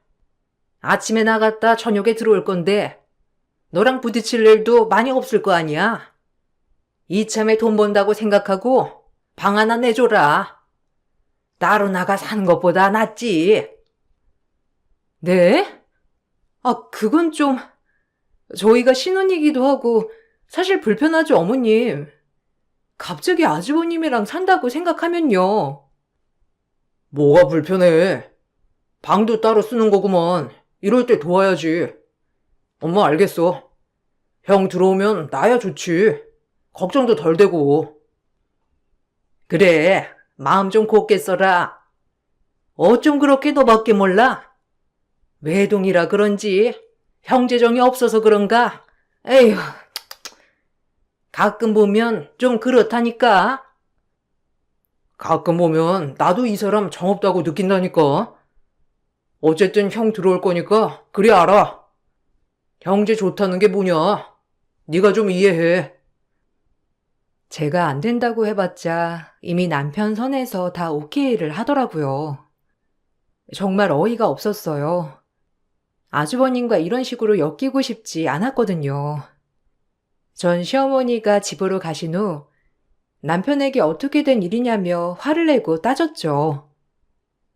아침에 나갔다 저녁에 들어올 건데 너랑 부딪힐 일도 많이 없을 거 아니야. 이참에 돈 번다고 생각하고 방 하나 내줘라. 따로 나가 사는 것보다 낫지. 네? 그건 좀 저희가 신혼이기도 하고 사실 불편하죠, 어머님. 갑자기 아주버님이랑 산다고 생각하면요. 뭐가 불편해? 방도 따로 쓰는 거구먼. 이럴 때 도와야지. 엄마 알겠어. 형 들어오면 나야 좋지. 걱정도 덜 되고. 그래, 마음 좀 곱게 써라. 어쩜 그렇게 너밖에 몰라? 외동이라 그런지 형제정이 없어서 그런가? 에휴, 가끔 보면 좀 그렇다니까. 가끔 보면 나도 이 사람 정없다고 느낀다니까. 어쨌든 형 들어올 거니까 그리 알아. 형제 좋다는 게 뭐냐? 네가 좀 이해해. 제가 안 된다고 해봤자 이미 남편 선에서 다 오케이를 하더라고요. 정말 어이가 없었어요. 아주버님과 이런 식으로 엮이고 싶지 않았거든요. 전 시어머니가 집으로 가신 후 남편에게 어떻게 된 일이냐며 화를 내고 따졌죠.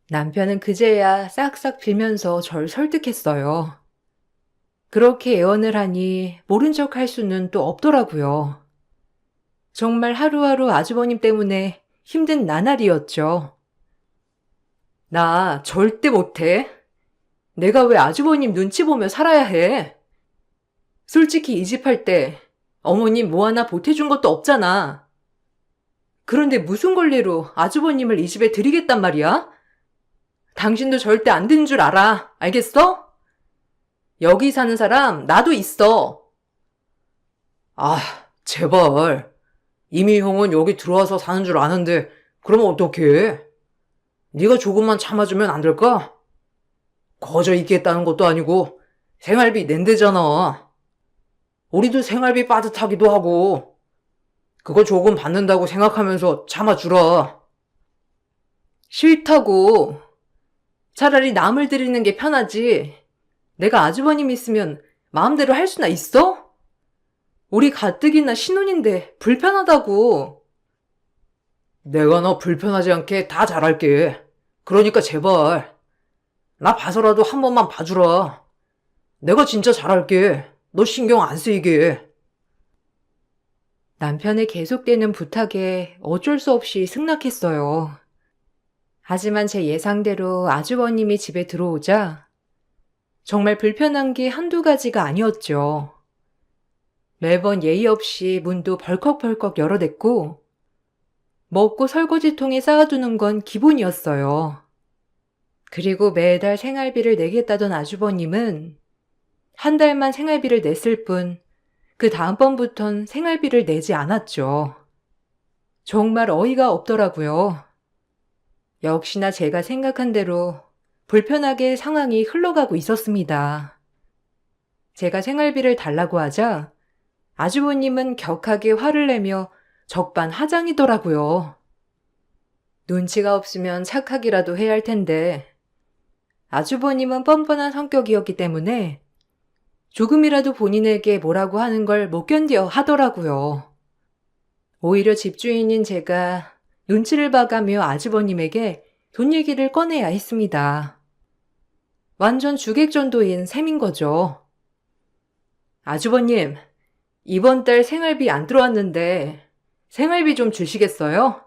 남편은 그제야 싹싹 빌면서 절 설득했어요. 그렇게 애원을 하니 모른 척 할 수는 또 없더라고요. 정말 하루하루 아주버님 때문에 힘든 나날이었죠. 나 절대 못해. 내가 왜 아주버님 눈치 보며 살아야 해? 솔직히 이 집 할 때 어머님 뭐 하나 보태준 것도 없잖아. 그런데 무슨 권리로 아주버님을 이 집에 들이겠단 말이야? 당신도 절대 안 되는 줄 알아. 알겠어? 여기 사는 사람 나도 있어. 제발. 이미 형은 여기 들어와서 사는 줄 아는데 그러면 어떡해? 네가 조금만 참아주면 안 될까? 거저 있겠다는 것도 아니고 생활비 낸대잖아. 우리도 생활비 빠듯하기도 하고 그거 조금 받는다고 생각하면서 참아주라. 싫다고. 차라리 남을 들이는 게 편하지. 내가 아주버님 있으면 마음대로 할 수나 있어? 우리 가뜩이나 신혼인데 불편하다고. 내가 너 불편하지 않게 다 잘할게. 그러니까 제발. 나 봐서라도 한 번만 봐주라. 내가 진짜 잘할게. 너 신경 안 쓰이게. 남편의 계속되는 부탁에 어쩔 수 없이 승낙했어요. 하지만 제 예상대로 아주버님이 집에 들어오자 정말 불편한 게 한두 가지가 아니었죠. 매번 예의 없이 문도 벌컥벌컥 열어댔고 먹고 설거지통에 쌓아두는 건 기본이었어요. 그리고 매달 생활비를 내겠다던 아주버님은 한 달만 생활비를 냈을 뿐 그 다음번부턴 생활비를 내지 않았죠. 정말 어이가 없더라고요. 역시나 제가 생각한 대로 불편하게 상황이 흘러가고 있었습니다. 제가 생활비를 달라고 하자 아주버님은 격하게 화를 내며 적반하장이더라고요. 눈치가 없으면 착하기라도 해야 할 텐데 아주버님은 뻔뻔한 성격이었기 때문에 조금이라도 본인에게 뭐라고 하는 걸 못 견뎌 하더라고요. 오히려 집주인인 제가 눈치를 봐가며 아주버님에게 돈 얘기를 꺼내야 했습니다. 완전 주객전도인 셈인 거죠. 아주버님, 이번 달 생활비 안 들어왔는데 생활비 좀 주시겠어요?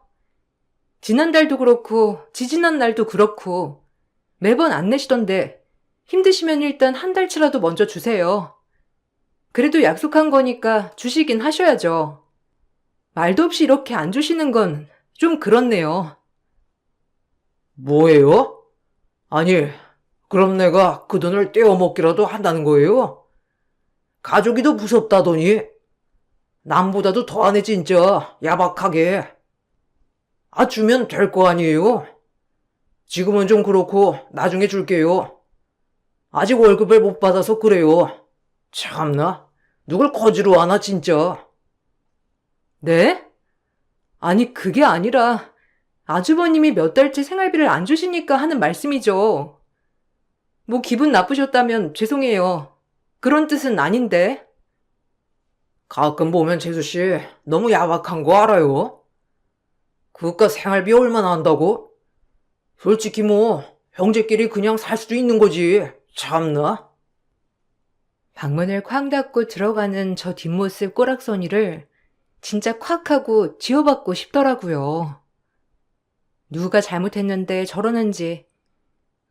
지난달도 그렇고 지지난 날도 그렇고 매번 안 내시던데 힘드시면 일단 한 달치라도 먼저 주세요. 그래도 약속한 거니까 주시긴 하셔야죠. 말도 없이 이렇게 안 주시는 건 좀 그렇네요. 뭐예요? 아니, 그럼 내가 그 돈을 떼어먹기라도 한다는 거예요? 가족이 더 무섭다더니. 남보다도 더하네 진짜. 야박하게. 아, 주면 될 거 아니에요? 지금은 좀 그렇고 나중에 줄게요. 아직 월급을 못 받아서 그래요. 참나. 누굴 거지로 하나 진짜. 네? 아니, 그게 아니라 아주버님이 몇 달째 생활비를 안 주시니까 하는 말씀이죠. 뭐 기분 나쁘셨다면 죄송해요. 그런 뜻은 아닌데. 가끔 보면 재수씨 너무 야박한 거 알아요? 그깟 생활비 얼마나 한다고? 솔직히 뭐 형제끼리 그냥 살 수도 있는 거지. 참나. 방문을 쾅 닫고 들어가는 저 뒷모습 꼬락서니를 진짜 콱 하고 지워받고 싶더라고요. 누가 잘못했는데 저러는지,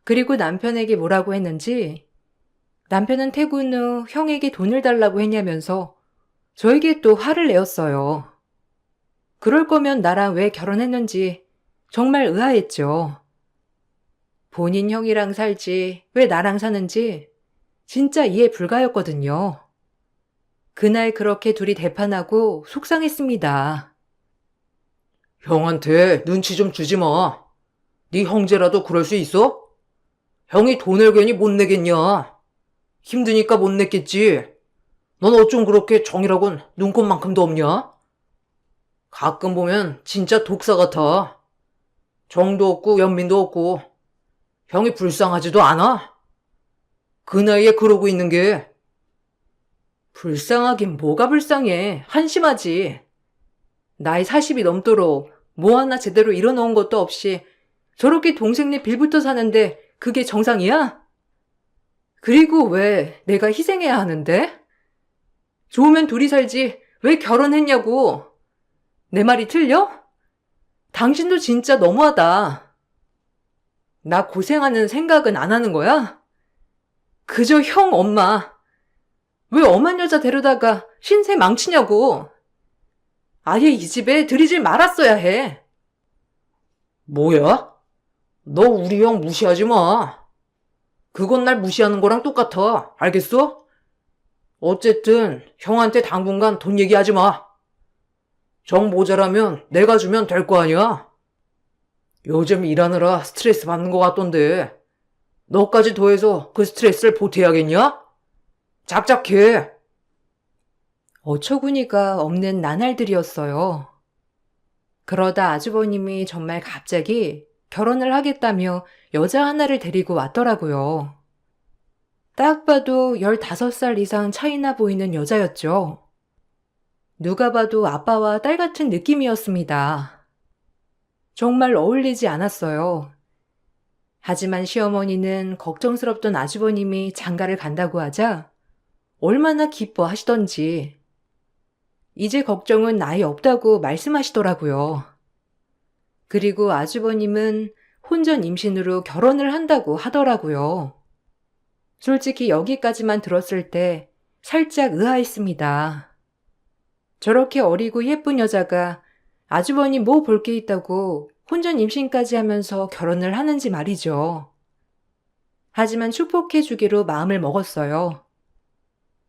그리고 남편에게 뭐라고 했는지, 남편은 퇴근 후 형에게 돈을 달라고 했냐면서 저에게 또 화를 내었어요. 그럴 거면 나랑 왜 결혼했는지 정말 의아했죠. 본인 형이랑 살지 왜 나랑 사는지 진짜 이해 불가였거든요. 그날 그렇게 둘이 대판하고 속상했습니다. 형한테 눈치 좀 주지 마. 네 형제라도 그럴 수 있어? 형이 돈을 괜히 못 내겠냐? 힘드니까 못 냈겠지. 넌 어쩜 그렇게 정이라곤 눈꼽만큼도 없냐? 가끔 보면 진짜 독사 같아. 정도 없고 연민도 없고 형이 불쌍하지도 않아? 그 나이에 그러고 있는 게. 불쌍하긴 뭐가 불쌍해. 한심하지. 나이 40이 넘도록 뭐 하나 제대로 이뤄놓은 것도 없이 저렇게 동생네 빌부터 사는데 그게 정상이야? 그리고 왜 내가 희생해야 하는데? 좋으면 둘이 살지 왜 결혼했냐고. 내 말이 틀려? 당신도 진짜 너무하다. 나 고생하는 생각은 안 하는 거야? 그저 형 엄마. 왜 엄한 여자 데려다가 신세 망치냐고. 아예 이 집에 들이질 말았어야 해. 뭐야? 너 우리 형 무시하지 마. 그건 날 무시하는 거랑 똑같아. 알겠어? 어쨌든 형한테 당분간 돈 얘기하지 마. 정 모자라면 내가 주면 될 거 아니야? 요즘 일하느라 스트레스 받는 거 같던데 너까지 더해서 그 스트레스를 보태야겠냐? 작작해. 어처구니가 없는 나날들이었어요. 그러다 아주버님이 정말 갑자기 결혼을 하겠다며 여자 하나를 데리고 왔더라고요. 딱 봐도 15살 이상 차이나 보이는 여자였죠. 누가 봐도 아빠와 딸 같은 느낌이었습니다. 정말 어울리지 않았어요. 하지만 시어머니는 걱정스럽던 아주버님이 장가를 간다고 하자 얼마나 기뻐하시던지 이제 걱정은 아예 없다고 말씀하시더라고요. 그리고 아주버님은 혼전 임신으로 결혼을 한다고 하더라고요. 솔직히 여기까지만 들었을 때 살짝 의아했습니다. 저렇게 어리고 예쁜 여자가 아주버님 뭐 볼 게 있다고 혼전 임신까지 하면서 결혼을 하는지 말이죠. 하지만 축복해주기로 마음을 먹었어요.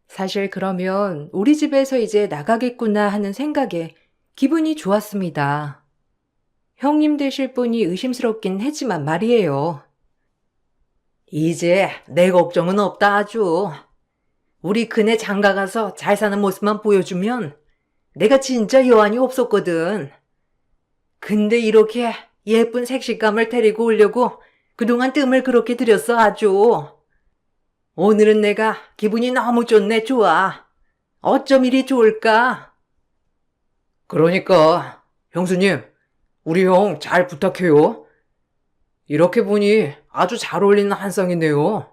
사실 그러면 우리 집에서 이제 나가겠구나 하는 생각에 기분이 좋았습니다. 형님 되실 분이 의심스럽긴 했지만 말이에요. 이제 내 걱정은 없다 아주. 우리 그네 장가 가서 잘 사는 모습만 보여주면 내가 진짜 여한이 없었거든. 근데 이렇게 예쁜 색시감을 데리고 오려고 그동안 뜸을 그렇게 들였어 아주. 오늘은 내가 기분이 너무 좋네 좋아. 어쩜 이리 좋을까? 그러니까 형수님, 우리 형 잘 부탁해요. 이렇게 보니 아주 잘 어울리는 한상이네요.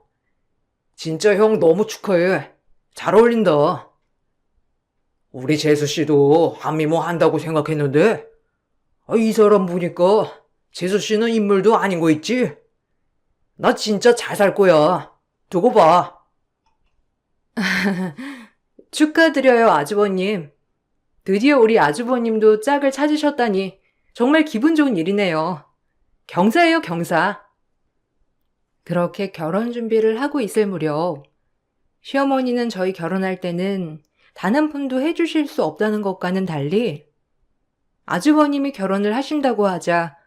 진짜 형 너무 축하해. 잘 어울린다. 우리 재수씨도 한미모 한다고 생각했는데 이 사람 보니까 재수씨는 인물도 아닌 거 있지? 나 진짜 잘 살 거야. 두고 봐. 축하드려요 아주버님. 드디어 우리 아주버님도 짝을 찾으셨다니 정말 기분 좋은 일이네요. 경사예요 경사. 그렇게 결혼 준비를 하고 있을 무렵 시어머니는 저희 결혼할 때는 단 한 푼도 해주실 수 없다는 것과는 달리 아주버님이 결혼을 하신다고 하자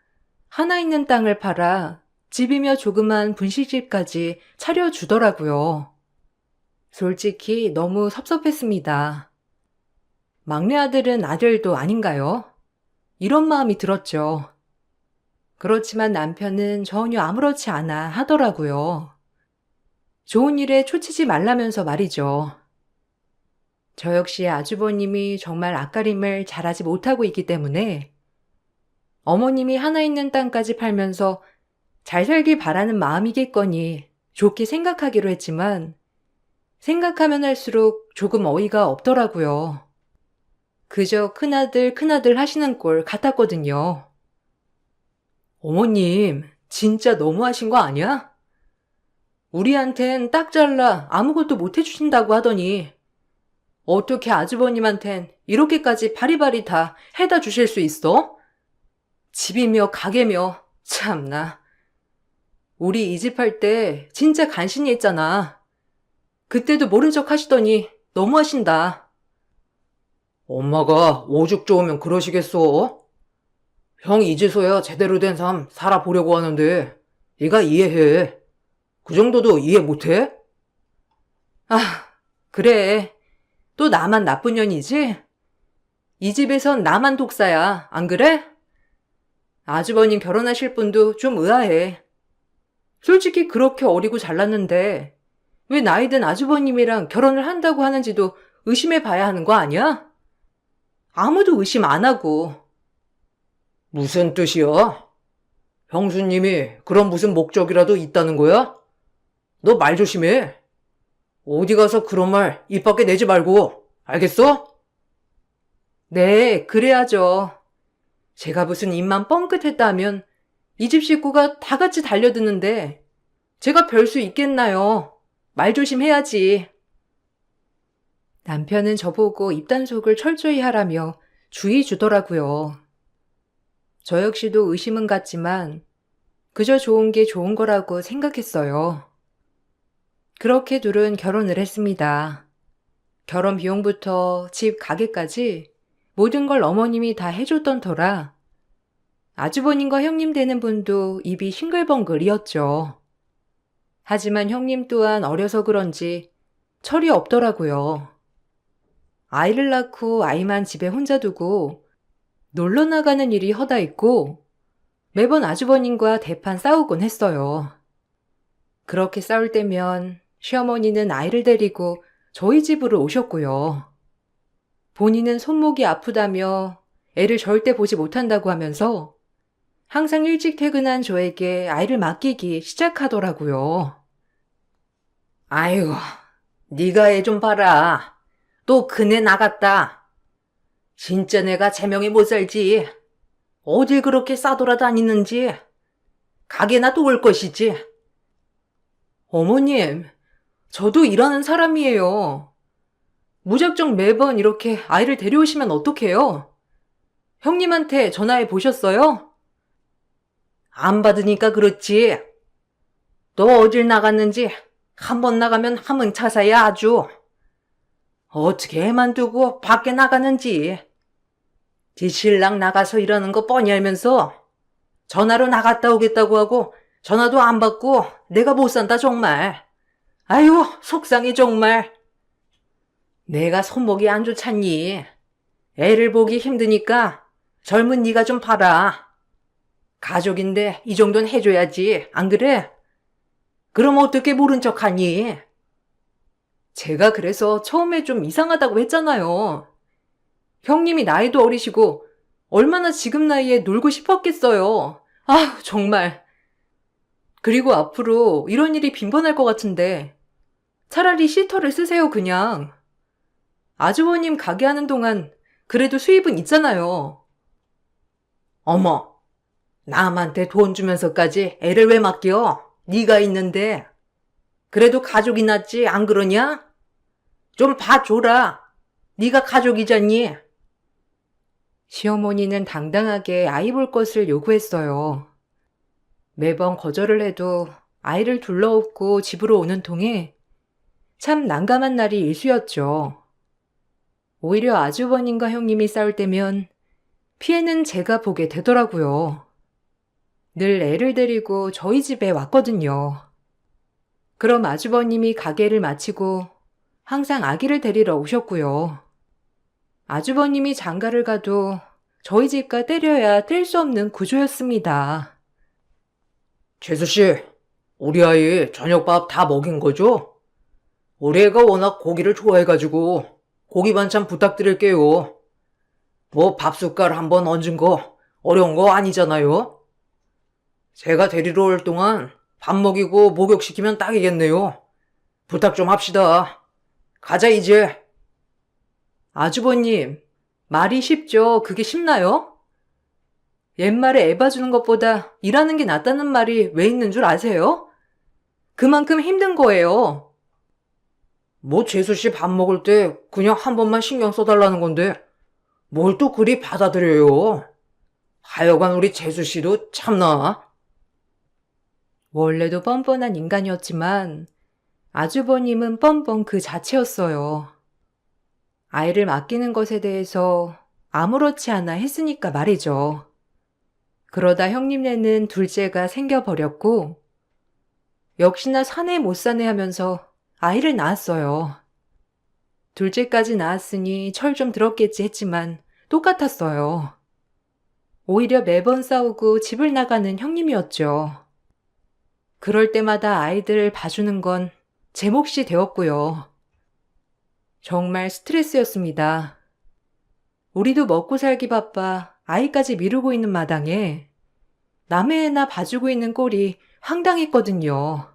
하나 있는 땅을 팔아 집이며 조그만 분식집까지 차려주더라고요. 솔직히 너무 섭섭했습니다. 막내 아들은 아들도 아닌가요? 이런 마음이 들었죠. 그렇지만 남편은 전혀 아무렇지 않아 하더라고요. 좋은 일에 초치지 말라면서 말이죠. 저 역시 아주버님이 정말 앞가림을 잘하지 못하고 있기 때문에 어머님이 하나 있는 땅까지 팔면서 잘 살길 바라는 마음이겠거니 좋게 생각하기로 했지만 생각하면 할수록 조금 어이가 없더라고요. 그저 큰아들 하시는 꼴 같았거든요. 어머님, 진짜 너무하신 거 아니야? 우리한텐 딱 잘라 아무것도 못 해주신다고 하더니 어떻게 아주버님한텐 이렇게까지 바리바리 다 해다 주실 수 있어? 집이며 가게며 참나. 우리 이 집 할 때 진짜 간신히 했잖아. 그때도 모른 척 하시더니 너무하신다. 엄마가 오죽 좋으면 그러시겠어? 형 이제서야 제대로 된 삶 살아보려고 하는데 얘가 이해해. 그 정도도 이해 못해? 아, 그래. 또 나만 나쁜 년이지? 이 집에선 나만 독사야. 안 그래? 아주버님 결혼하실 분도 좀 의아해. 솔직히 그렇게 어리고 잘났는데 왜 나이 든 아주버님이랑 결혼을 한다고 하는지도 의심해 봐야 하는 거 아니야? 아무도 의심 안 하고. 무슨 뜻이야? 형수님이 그런 무슨 목적이라도 있다는 거야? 너 말 조심해. 어디 가서 그런 말 입 밖에 내지 말고, 알겠어? 네, 그래야죠. 제가 무슨 입만 뻥끗했다 하면 이 집 식구가 다 같이 달려드는데 제가 별 수 있겠나요? 말 조심해야지. 남편은 저보고 입단속을 철저히 하라며 주의 주더라고요. 저 역시도 의심은 갔지만 그저 좋은 게 좋은 거라고 생각했어요. 그렇게 둘은 결혼을 했습니다. 결혼 비용부터 집 가게까지 모든 걸 어머님이 다 해줬던 터라 아주버님과 형님 되는 분도 입이 싱글벙글이었죠. 하지만 형님 또한 어려서 그런지 철이 없더라고요. 아이를 낳고 아이만 집에 혼자 두고 놀러 나가는 일이 허다했고 매번 아주버님과 대판 싸우곤 했어요. 그렇게 싸울 때면 시어머니는 아이를 데리고 저희 집으로 오셨고요. 본인은 손목이 아프다며 애를 절대 보지 못한다고 하면서 항상 일찍 퇴근한 저에게 아이를 맡기기 시작하더라고요. 아이고, 네가 애 좀 봐라. 또 그네 나갔다. 진짜 내가 제명에 못 살지. 어딜 그렇게 싸돌아다니는지. 가게나 또 올 것이지. 어머님, 저도 일하는 사람이에요. 무작정 매번 이렇게 아이를 데려오시면 어떡해요? 형님한테 전화해 보셨어요? 안 받으니까 그렇지. 너 어딜 나갔는지 한 번 나가면 함흥차사야 아주. 어떻게 애만 두고 밖에 나가는지. 네 신랑 나가서 일하는 거 뻔히 알면서 전화로 나갔다 오겠다고 하고 전화도 안 받고 내가 못 산다 정말. 아유 속상해 정말. 내가 손목이 안 좋잖니. 애를 보기 힘드니까 젊은 네가 좀 봐라. 가족인데 이 정도는 해줘야지. 안 그래? 그럼 어떻게 모른 척하니? 제가 그래서 처음에 좀 이상하다고 했잖아요. 형님이 나이도 어리시고 얼마나 지금 나이에 놀고 싶었겠어요. 아, 정말. 그리고 앞으로 이런 일이 빈번할 것 같은데 차라리 시터를 쓰세요, 그냥. 아주버님 가게 하는 동안 그래도 수입은 있잖아요. 어머, 남한테 돈 주면서까지 애를 왜 맡겨? 네가 있는데. 그래도 가족이 낫지 안 그러냐? 좀 봐줘라. 네가 가족이잖니. 시어머니는 당당하게 아이 볼 것을 요구했어요. 매번 거절을 해도 아이를 둘러업고 집으로 오는 통에 참 난감한 날이 일수였죠. 오히려 아주버님과 형님이 싸울 때면 피해는 제가 보게 되더라고요. 늘 애를 데리고 저희 집에 왔거든요. 그럼 아주버님이 가게를 마치고 항상 아기를 데리러 오셨고요. 아주버님이 장가를 가도 저희 집과 때려야 뗄 수 없는 구조였습니다. 재수씨, 우리 아이 저녁밥 다 먹인 거죠? 우리 애가 워낙 고기를 좋아해가지고 고기 반찬 부탁드릴게요. 뭐 밥숟갈 한번 얹은 거 어려운 거 아니잖아요? 제가 데리러 올 동안 밥 먹이고 목욕시키면 딱이겠네요. 부탁 좀 합시다. 가자 이제. 아주버님, 말이 쉽죠? 그게 쉽나요? 옛말에 애 봐주는 것보다 일하는 게 낫다는 말이 왜 있는 줄 아세요? 그만큼 힘든 거예요. 뭐 재수씨 밥 먹을 때 그냥 한 번만 신경 써달라는 건데 뭘 또 그리 받아들여요. 하여간 우리 재수씨도 참나. 원래도 뻔뻔한 인간이었지만 아주버님은 뻔뻔 그 자체였어요. 아이를 맡기는 것에 대해서 아무렇지 않아 했으니까 말이죠. 그러다 형님네는 둘째가 생겨버렸고 역시나 사내 못 사내 하면서 아이를 낳았어요. 둘째까지 낳았으니 철 좀 들었겠지 했지만 똑같았어요. 오히려 매번 싸우고 집을 나가는 형님이었죠. 그럴 때마다 아이들 봐주는 건 제 몫이 되었고요. 정말 스트레스였습니다. 우리도 먹고 살기 바빠 아이까지 미루고 있는 마당에 남의 애나 봐주고 있는 꼴이 황당했거든요.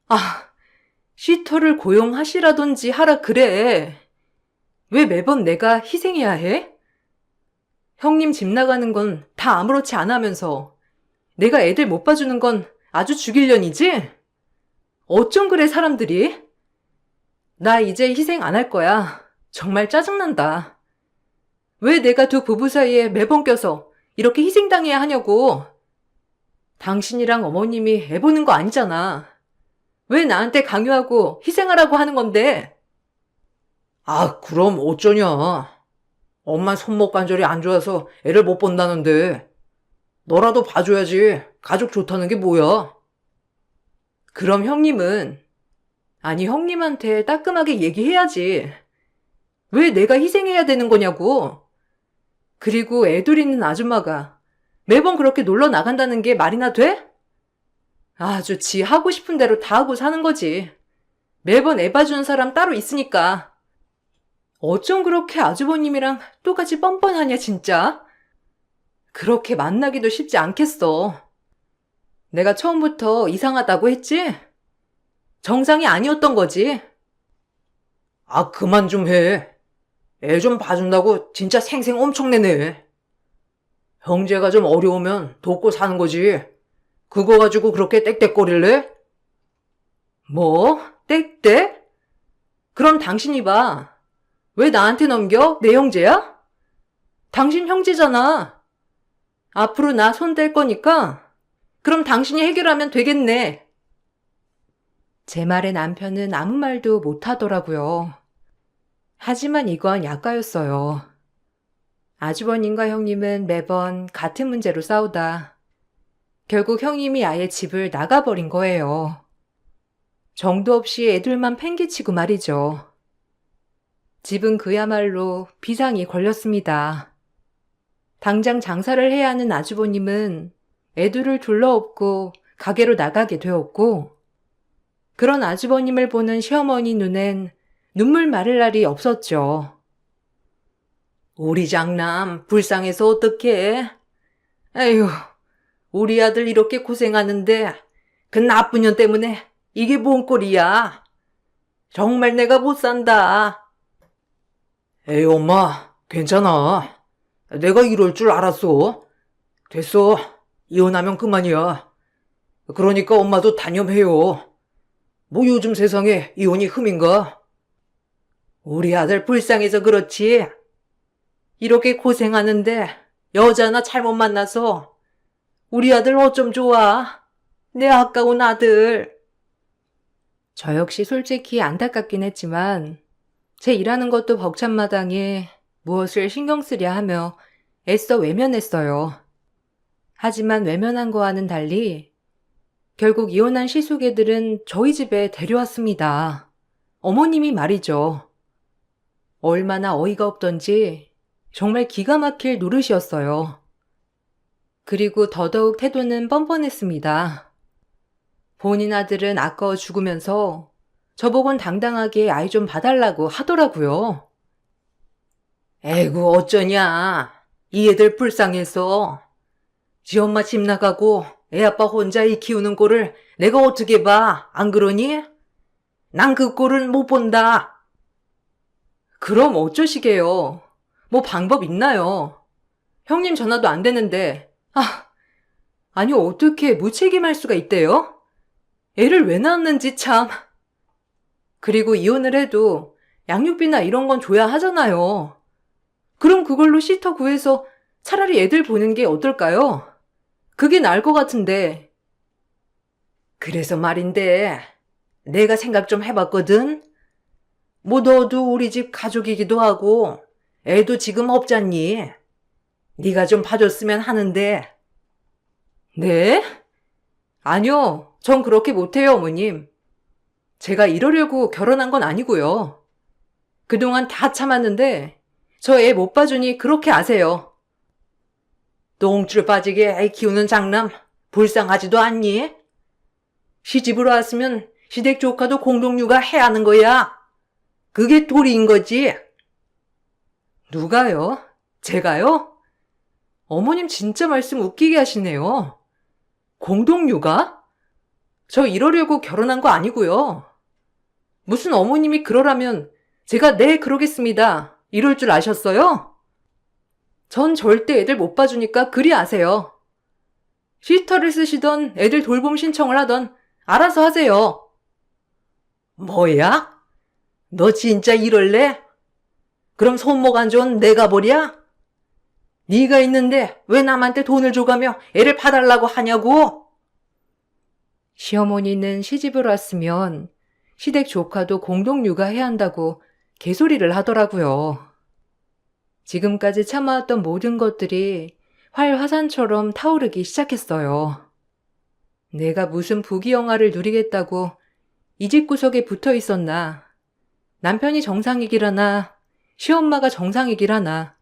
아, 시터를 고용하시라든지 하라 그래. 왜 매번 내가 희생해야 해? 형님 집 나가는 건 다 아무렇지 않아 하면서 내가 애들 못 봐주는 건 아주 죽일년이지? 어쩜 그래 사람들이? 나 이제 희생 안 할 거야. 정말 짜증난다. 왜 내가 두 부부 사이에 매번 껴서 이렇게 희생당해야 하냐고. 당신이랑 어머님이 애 보는 거 아니잖아. 왜 나한테 강요하고 희생하라고 하는 건데? 아, 그럼 어쩌냐. 엄마 손목 관절이 안 좋아서 애를 못 본다는데 너라도 봐줘야지. 가족 좋다는 게 뭐야? 그럼 형님은, 아니 형님한테 따끔하게 얘기해야지. 왜 내가 희생해야 되는 거냐고. 그리고 애들 있는 아줌마가 매번 그렇게 놀러 나간다는 게 말이나 돼? 아주 지 하고 싶은 대로 다 하고 사는 거지. 매번 애 봐주는 사람 따로 있으니까. 어쩜 그렇게 아주버님이랑 똑같이 뻔뻔하냐, 진짜? 그렇게 만나기도 쉽지 않겠어. 내가 처음부터 이상하다고 했지? 정상이 아니었던 거지. 아, 그만 좀 해. 애 좀 봐준다고 진짜 생생 엄청 내네. 형제가 좀 어려우면 돕고 사는 거지. 그거 가지고 그렇게 떽떽거릴래? 뭐? 땡땡? 그럼 당신이 봐. 왜 나한테 넘겨? 내 형제야? 당신 형제잖아. 앞으로 나 손 뗄 거니까 그럼 당신이 해결하면 되겠네. 제 말에 남편은 아무 말도 못 하더라고요. 하지만 이건 약가였어요. 아주버님과 형님은 매번 같은 문제로 싸우다 결국 형님이 아예 집을 나가버린 거예요. 정도 없이 애들만 팽개치고 말이죠. 집은 그야말로 비상이 걸렸습니다. 당장 장사를 해야 하는 아주버님은 애들을 둘러엎고 가게로 나가게 되었고, 그런 아주버님을 보는 시어머니 눈엔 눈물 마를 날이 없었죠. 우리 장남 불쌍해서 어떡해? 에휴, 우리 아들 이렇게 고생하는데 그 나쁜 년 때문에 이게 뭔 꼴이야? 정말 내가 못 산다. 에이, 엄마, 괜찮아. 내가 이럴 줄 알았어. 됐어. 이혼하면 그만이야. 그러니까 엄마도 단념해요. 뭐 요즘 세상에 이혼이 흠인가? 우리 아들 불쌍해서 그렇지. 이렇게 고생하는데 여자나 잘못 만나서 우리 아들 어쩜 좋아. 내 아까운 아들. 저 역시 솔직히 안타깝긴 했지만 제 일하는 것도 벅찬 마당에 무엇을 신경 쓰랴 하며 애써 외면했어요. 하지만 외면한 거와는 달리 결국 이혼한 시숙애들은 저희 집에 데려왔습니다. 어머님이 말이죠. 얼마나 어이가 없던지 정말 기가 막힐 노릇이었어요. 그리고 더더욱 태도는 뻔뻔했습니다. 본인 아들은 아까워 죽으면서 저보곤 당당하게 아이 좀 봐달라고 하더라고요. 에구 어쩌냐. 이 애들 불쌍해서. 지 엄마 집 나가고 애 아빠 혼자 이 키우는 꼴을 내가 어떻게 봐. 안 그러니? 난 그 꼴은 못 본다. 그럼 어쩌시게요. 뭐 방법 있나요? 형님 전화도 안 되는데. 아니 어떻게 무책임할 수가 있대요? 애를 왜 낳았는지 참. 그리고 이혼을 해도 양육비나 이런 건 줘야 하잖아요. 그럼 그걸로 시터 구해서 차라리 애들 보는 게 어떨까요? 그게 나을 것 같은데. 그래서 말인데 내가 생각 좀 해봤거든. 뭐 너도 우리 집 가족이기도 하고 애도 지금 없잖니. 네가 좀 봐줬으면 하는데. 네? 아니요. 전 그렇게 못해요, 어머님. 제가 이러려고 결혼한 건 아니고요. 그동안 다 참았는데 저 애 못 봐주니 그렇게 아세요. 똥줄 빠지게 애 키우는 장남 불쌍하지도 않니? 시집으로 왔으면 시댁 조카도 공동육아 해야 하는 거야. 그게 도리인 거지. 누가요? 제가요? 어머님 진짜 말씀 웃기게 하시네요. 공동육아? 저 이러려고 결혼한 거 아니고요. 무슨 어머님이 그러라면 제가 네 그러겠습니다. 이럴 줄 아셨어요? 전 절대 애들 못 봐주니까 그리 아세요. 시터를 쓰시던 애들 돌봄 신청을 하던 알아서 하세요. 뭐야? 너 진짜 이럴래? 그럼 손목 안 좋은 내가 버려? 네가 있는데 왜 남한테 돈을 줘가며 애를 봐달라고 하냐고? 시어머니는 시집을 왔으면 시댁 조카도 공동육아해야 한다고 개소리를 하더라고요. 지금까지 참아왔던 모든 것들이 활화산처럼 타오르기 시작했어요. 내가 무슨 부귀영화를 누리겠다고 이 집 구석에 붙어 있었나. 남편이 정상이길 하나, 시엄마가 정상이길 하나.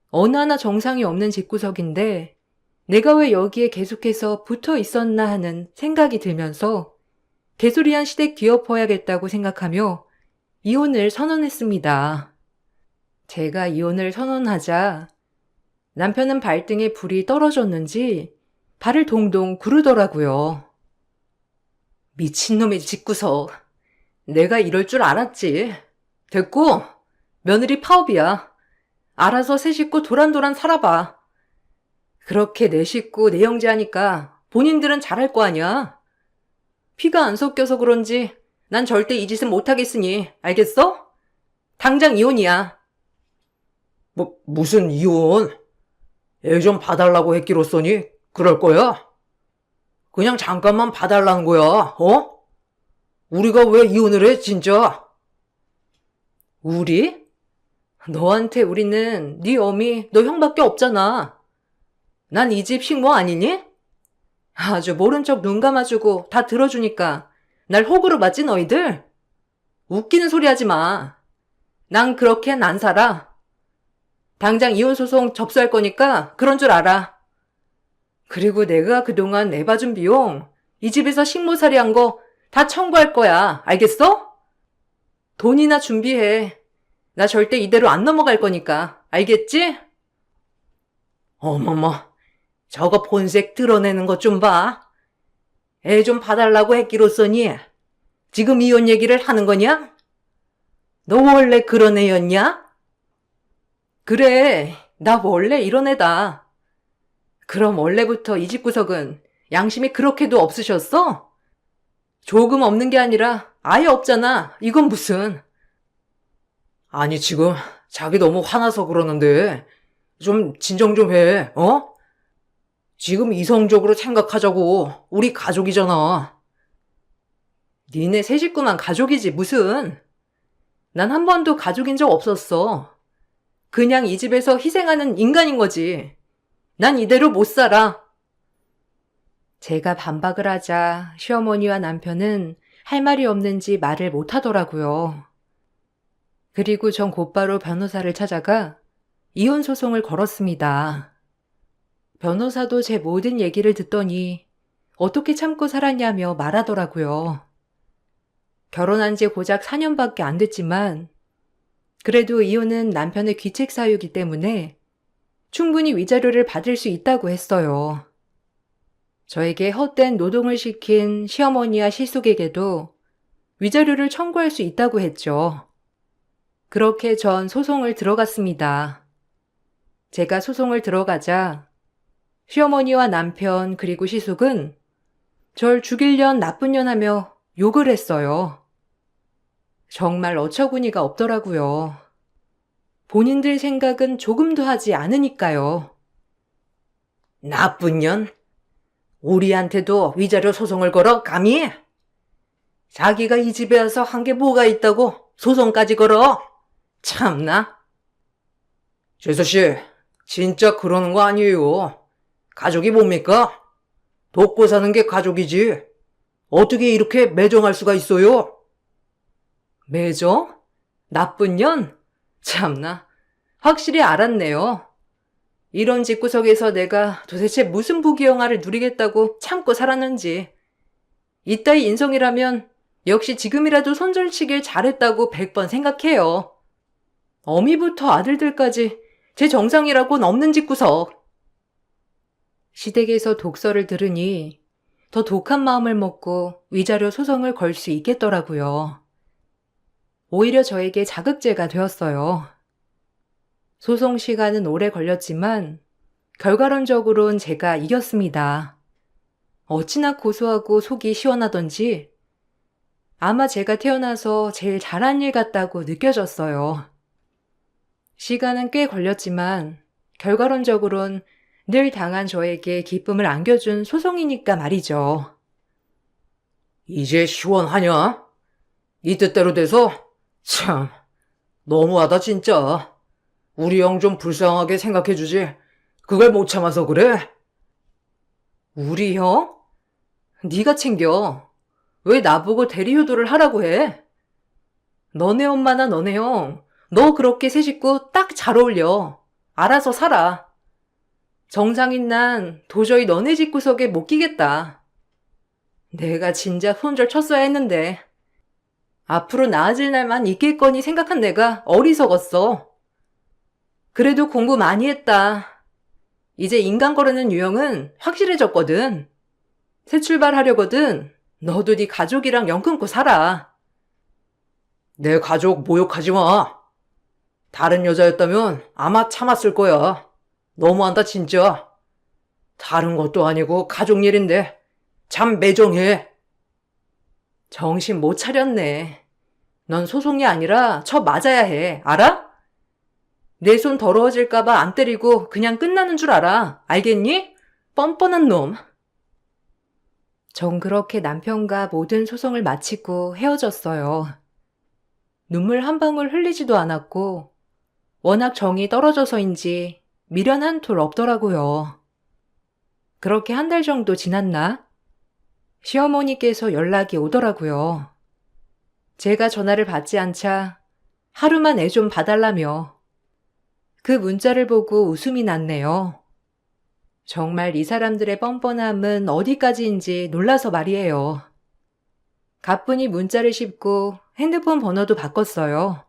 어느 하나 정상이 없는 집구석인데 내가 왜 여기에 계속해서 붙어 있었나 하는 생각이 들면서 개소리한 시댁 뒤엎어야겠다고 생각하며 이혼을 선언했습니다. 제가 이혼을 선언하자 남편은 발등에 불이 떨어졌는지 발을 동동 구르더라고요. 미친놈의 집구석. 내가 이럴 줄 알았지. 됐고, 며느리 파업이야. 알아서 새 식구 도란도란 살아봐. 그렇게 내 식구 내 형제하니까 본인들은 잘할 거 아니야. 피가 안 섞여서 그런지 난 절대 이 짓은 못하겠으니 알겠어? 당장 이혼이야. 무슨 이혼? 애 좀 봐달라고 했기로써니 그럴 거야? 그냥 잠깐만 봐달라는 거야, 어? 우리가 왜 이혼을 해, 진짜? 우리? 너한테 우리는 네 어미, 너 형밖에 없잖아. 난 이 집 식모 아니니? 아주 모른 척 눈 감아주고 다 들어주니까 날 호구로 맞지 너희들? 웃기는 소리 하지 마. 난 그렇게는 안 살아. 당장 이혼 소송 접수할 거니까 그런 줄 알아. 그리고 내가 그동안 내봐준 비용, 이 집에서 식모살이 한 거 다 청구할 거야. 알겠어? 돈이나 준비해. 나 절대 이대로 안 넘어갈 거니까. 알겠지? 어머머, 저거 본색 드러내는 것 좀 봐. 애 좀 봐달라고 했기로써니 지금 이혼 얘기를 하는 거냐? 너 원래 그런 애였냐? 그래, 나 원래 이런 애다. 그럼 원래부터 이 집구석은 양심이 그렇게도 없으셨어? 조금 없는 게 아니라 아예 없잖아. 이건 무슨. 아니, 지금 자기 너무 화나서 그러는데 좀 진정 좀 해, 어? 지금 이성적으로 생각하자고. 우리 가족이잖아. 니네 세 식구만 가족이지 무슨. 난 한 번도 가족인 적 없었어. 그냥 이 집에서 희생하는 인간인 거지. 난 이대로 못 살아. 제가 반박을 하자 시어머니와 남편은 할 말이 없는지 말을 못 하더라고요. 그리고 전 곧바로 변호사를 찾아가 이혼 소송을 걸었습니다. 변호사도 제 모든 얘기를 듣더니 어떻게 참고 살았냐며 말하더라고요. 결혼한 지 고작 4년밖에 안 됐지만 그래도 이혼은 남편의 귀책 사유이기 때문에 충분히 위자료를 받을 수 있다고 했어요. 저에게 헛된 노동을 시킨 시어머니와 시숙에게도 위자료를 청구할 수 있다고 했죠. 그렇게 전 소송을 들어갔습니다. 제가 소송을 들어가자 시어머니와 남편 그리고 시숙은 절 죽일년 나쁜 년 하며 욕을 했어요. 정말 어처구니가 없더라고요. 본인들 생각은 조금도 하지 않으니까요. 나쁜 년? 우리한테도 위자료 소송을 걸어, 감히? 자기가 이 집에 와서 한 게 뭐가 있다고 소송까지 걸어? 참나. 죄서씨, 진짜 그러는 거 아니에요. 가족이 뭡니까? 돕고 사는 게 가족이지. 어떻게 이렇게 매정할 수가 있어요? 매정? 나쁜 년? 참나, 확실히 알았네요. 이런 집구석에서 내가 도대체 무슨 부귀영화를 누리겠다고 참고 살았는지. 이따위 인성이라면 역시 지금이라도 손절치길 잘했다고 100번 생각해요. 어미부터 아들들까지 제 정상이라고는 없는 집구석. 시댁에서 독서를 들으니 더 독한 마음을 먹고 위자료 소송을 걸 수 있겠더라고요. 오히려 저에게 자극제가 되었어요. 소송 시간은 오래 걸렸지만 결과론적으론 제가 이겼습니다. 어찌나 고소하고 속이 시원하던지 아마 제가 태어나서 제일 잘한 일 같다고 느껴졌어요. 시간은 꽤 걸렸지만 결과론적으론 늘 당한 저에게 기쁨을 안겨준 소송이니까 말이죠. 이제 시원하냐? 이 뜻대로 돼서? 참, 너무하다 진짜. 우리 형 좀 불쌍하게 생각해주지. 그걸 못 참아서 그래? 우리 형? 네가 챙겨. 왜 나보고 대리효도를 하라고 해? 너네 엄마나 너네 형, 너 그렇게 새 식구 딱 잘 어울려. 알아서 살아. 정상인 난 도저히 너네 집 구석에 못 끼겠다. 내가 진짜 손절 쳤어야 했는데. 앞으로 나아질 날만 있겠거니 생각한 내가 어리석었어. 그래도 공부 많이 했다. 이제 인간 거르는 유형은 확실해졌거든. 새 출발하려거든. 너도 네 가족이랑 연 끊고 살아. 내 가족 모욕하지 마. 다른 여자였다면 아마 참았을 거야. 너무한다, 진짜. 다른 것도 아니고 가족 일인데 참 매정해. 정신 못 차렸네. 넌 소송이 아니라 쳐 맞아야 해. 알아? 내 손 더러워질까봐 안 때리고 그냥 끝나는 줄 알아. 알겠니? 뻔뻔한 놈. 전 그렇게 남편과 모든 소송을 마치고 헤어졌어요. 눈물 한 방울 흘리지도 않았고 워낙 정이 떨어져서인지 미련 한 톨 없더라고요. 그렇게 한 달 정도 지났나? 시어머니께서 연락이 오더라고요. 제가 전화를 받지 않자 하루만 애 좀 봐달라며. 그 문자를 보고 웃음이 났네요. 정말 이 사람들의 뻔뻔함은 어디까지인지 놀라서 말이에요. 가뿐히 문자를 씹고 핸드폰 번호도 바꿨어요.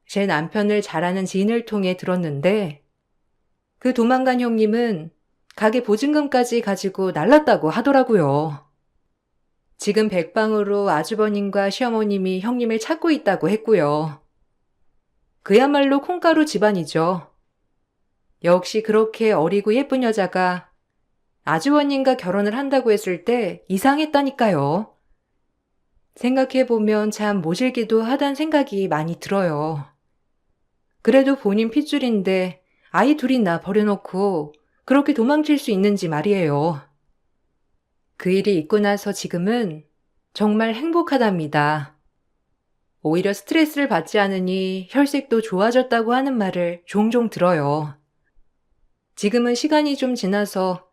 제 남편을 잘 아는 지인을 통해 들었는데 그 도망간 형님은 가게 보증금까지 가지고 날랐다고 하더라고요. 지금 백방으로 아주버님과 시어머님이 형님을 찾고 있다고 했고요. 그야말로 콩가루 집안이죠. 역시 그렇게 어리고 예쁜 여자가 아주버님과 결혼을 한다고 했을 때 이상했다니까요. 생각해보면 참 모질기도 하단 생각이 많이 들어요. 그래도 본인 핏줄인데 아이 둘이나 버려놓고 그렇게 도망칠 수 있는지 말이에요. 그 일이 있고 나서 지금은 정말 행복하답니다. 오히려 스트레스를 받지 않으니 혈색도 좋아졌다고 하는 말을 종종 들어요. 지금은 시간이 좀 지나서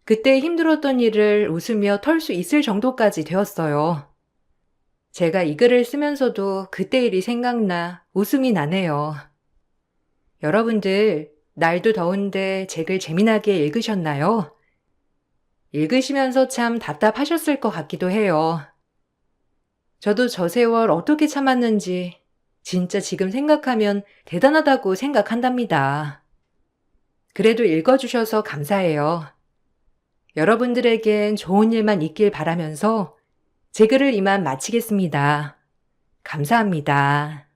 그때 힘들었던 일을 웃으며 털 수 있을 정도까지 되었어요. 제가 이 글을 쓰면서도 그때 일이 생각나 웃음이 나네요. 여러분들, 날도 더운데 제 글 재미나게 읽으셨나요? 읽으시면서 참 답답하셨을 것 같기도 해요. 저도 저 세월 어떻게 참았는지 진짜 지금 생각하면 대단하다고 생각한답니다. 그래도 읽어주셔서 감사해요. 여러분들에겐 좋은 일만 있길 바라면서 제 글을 이만 마치겠습니다. 감사합니다.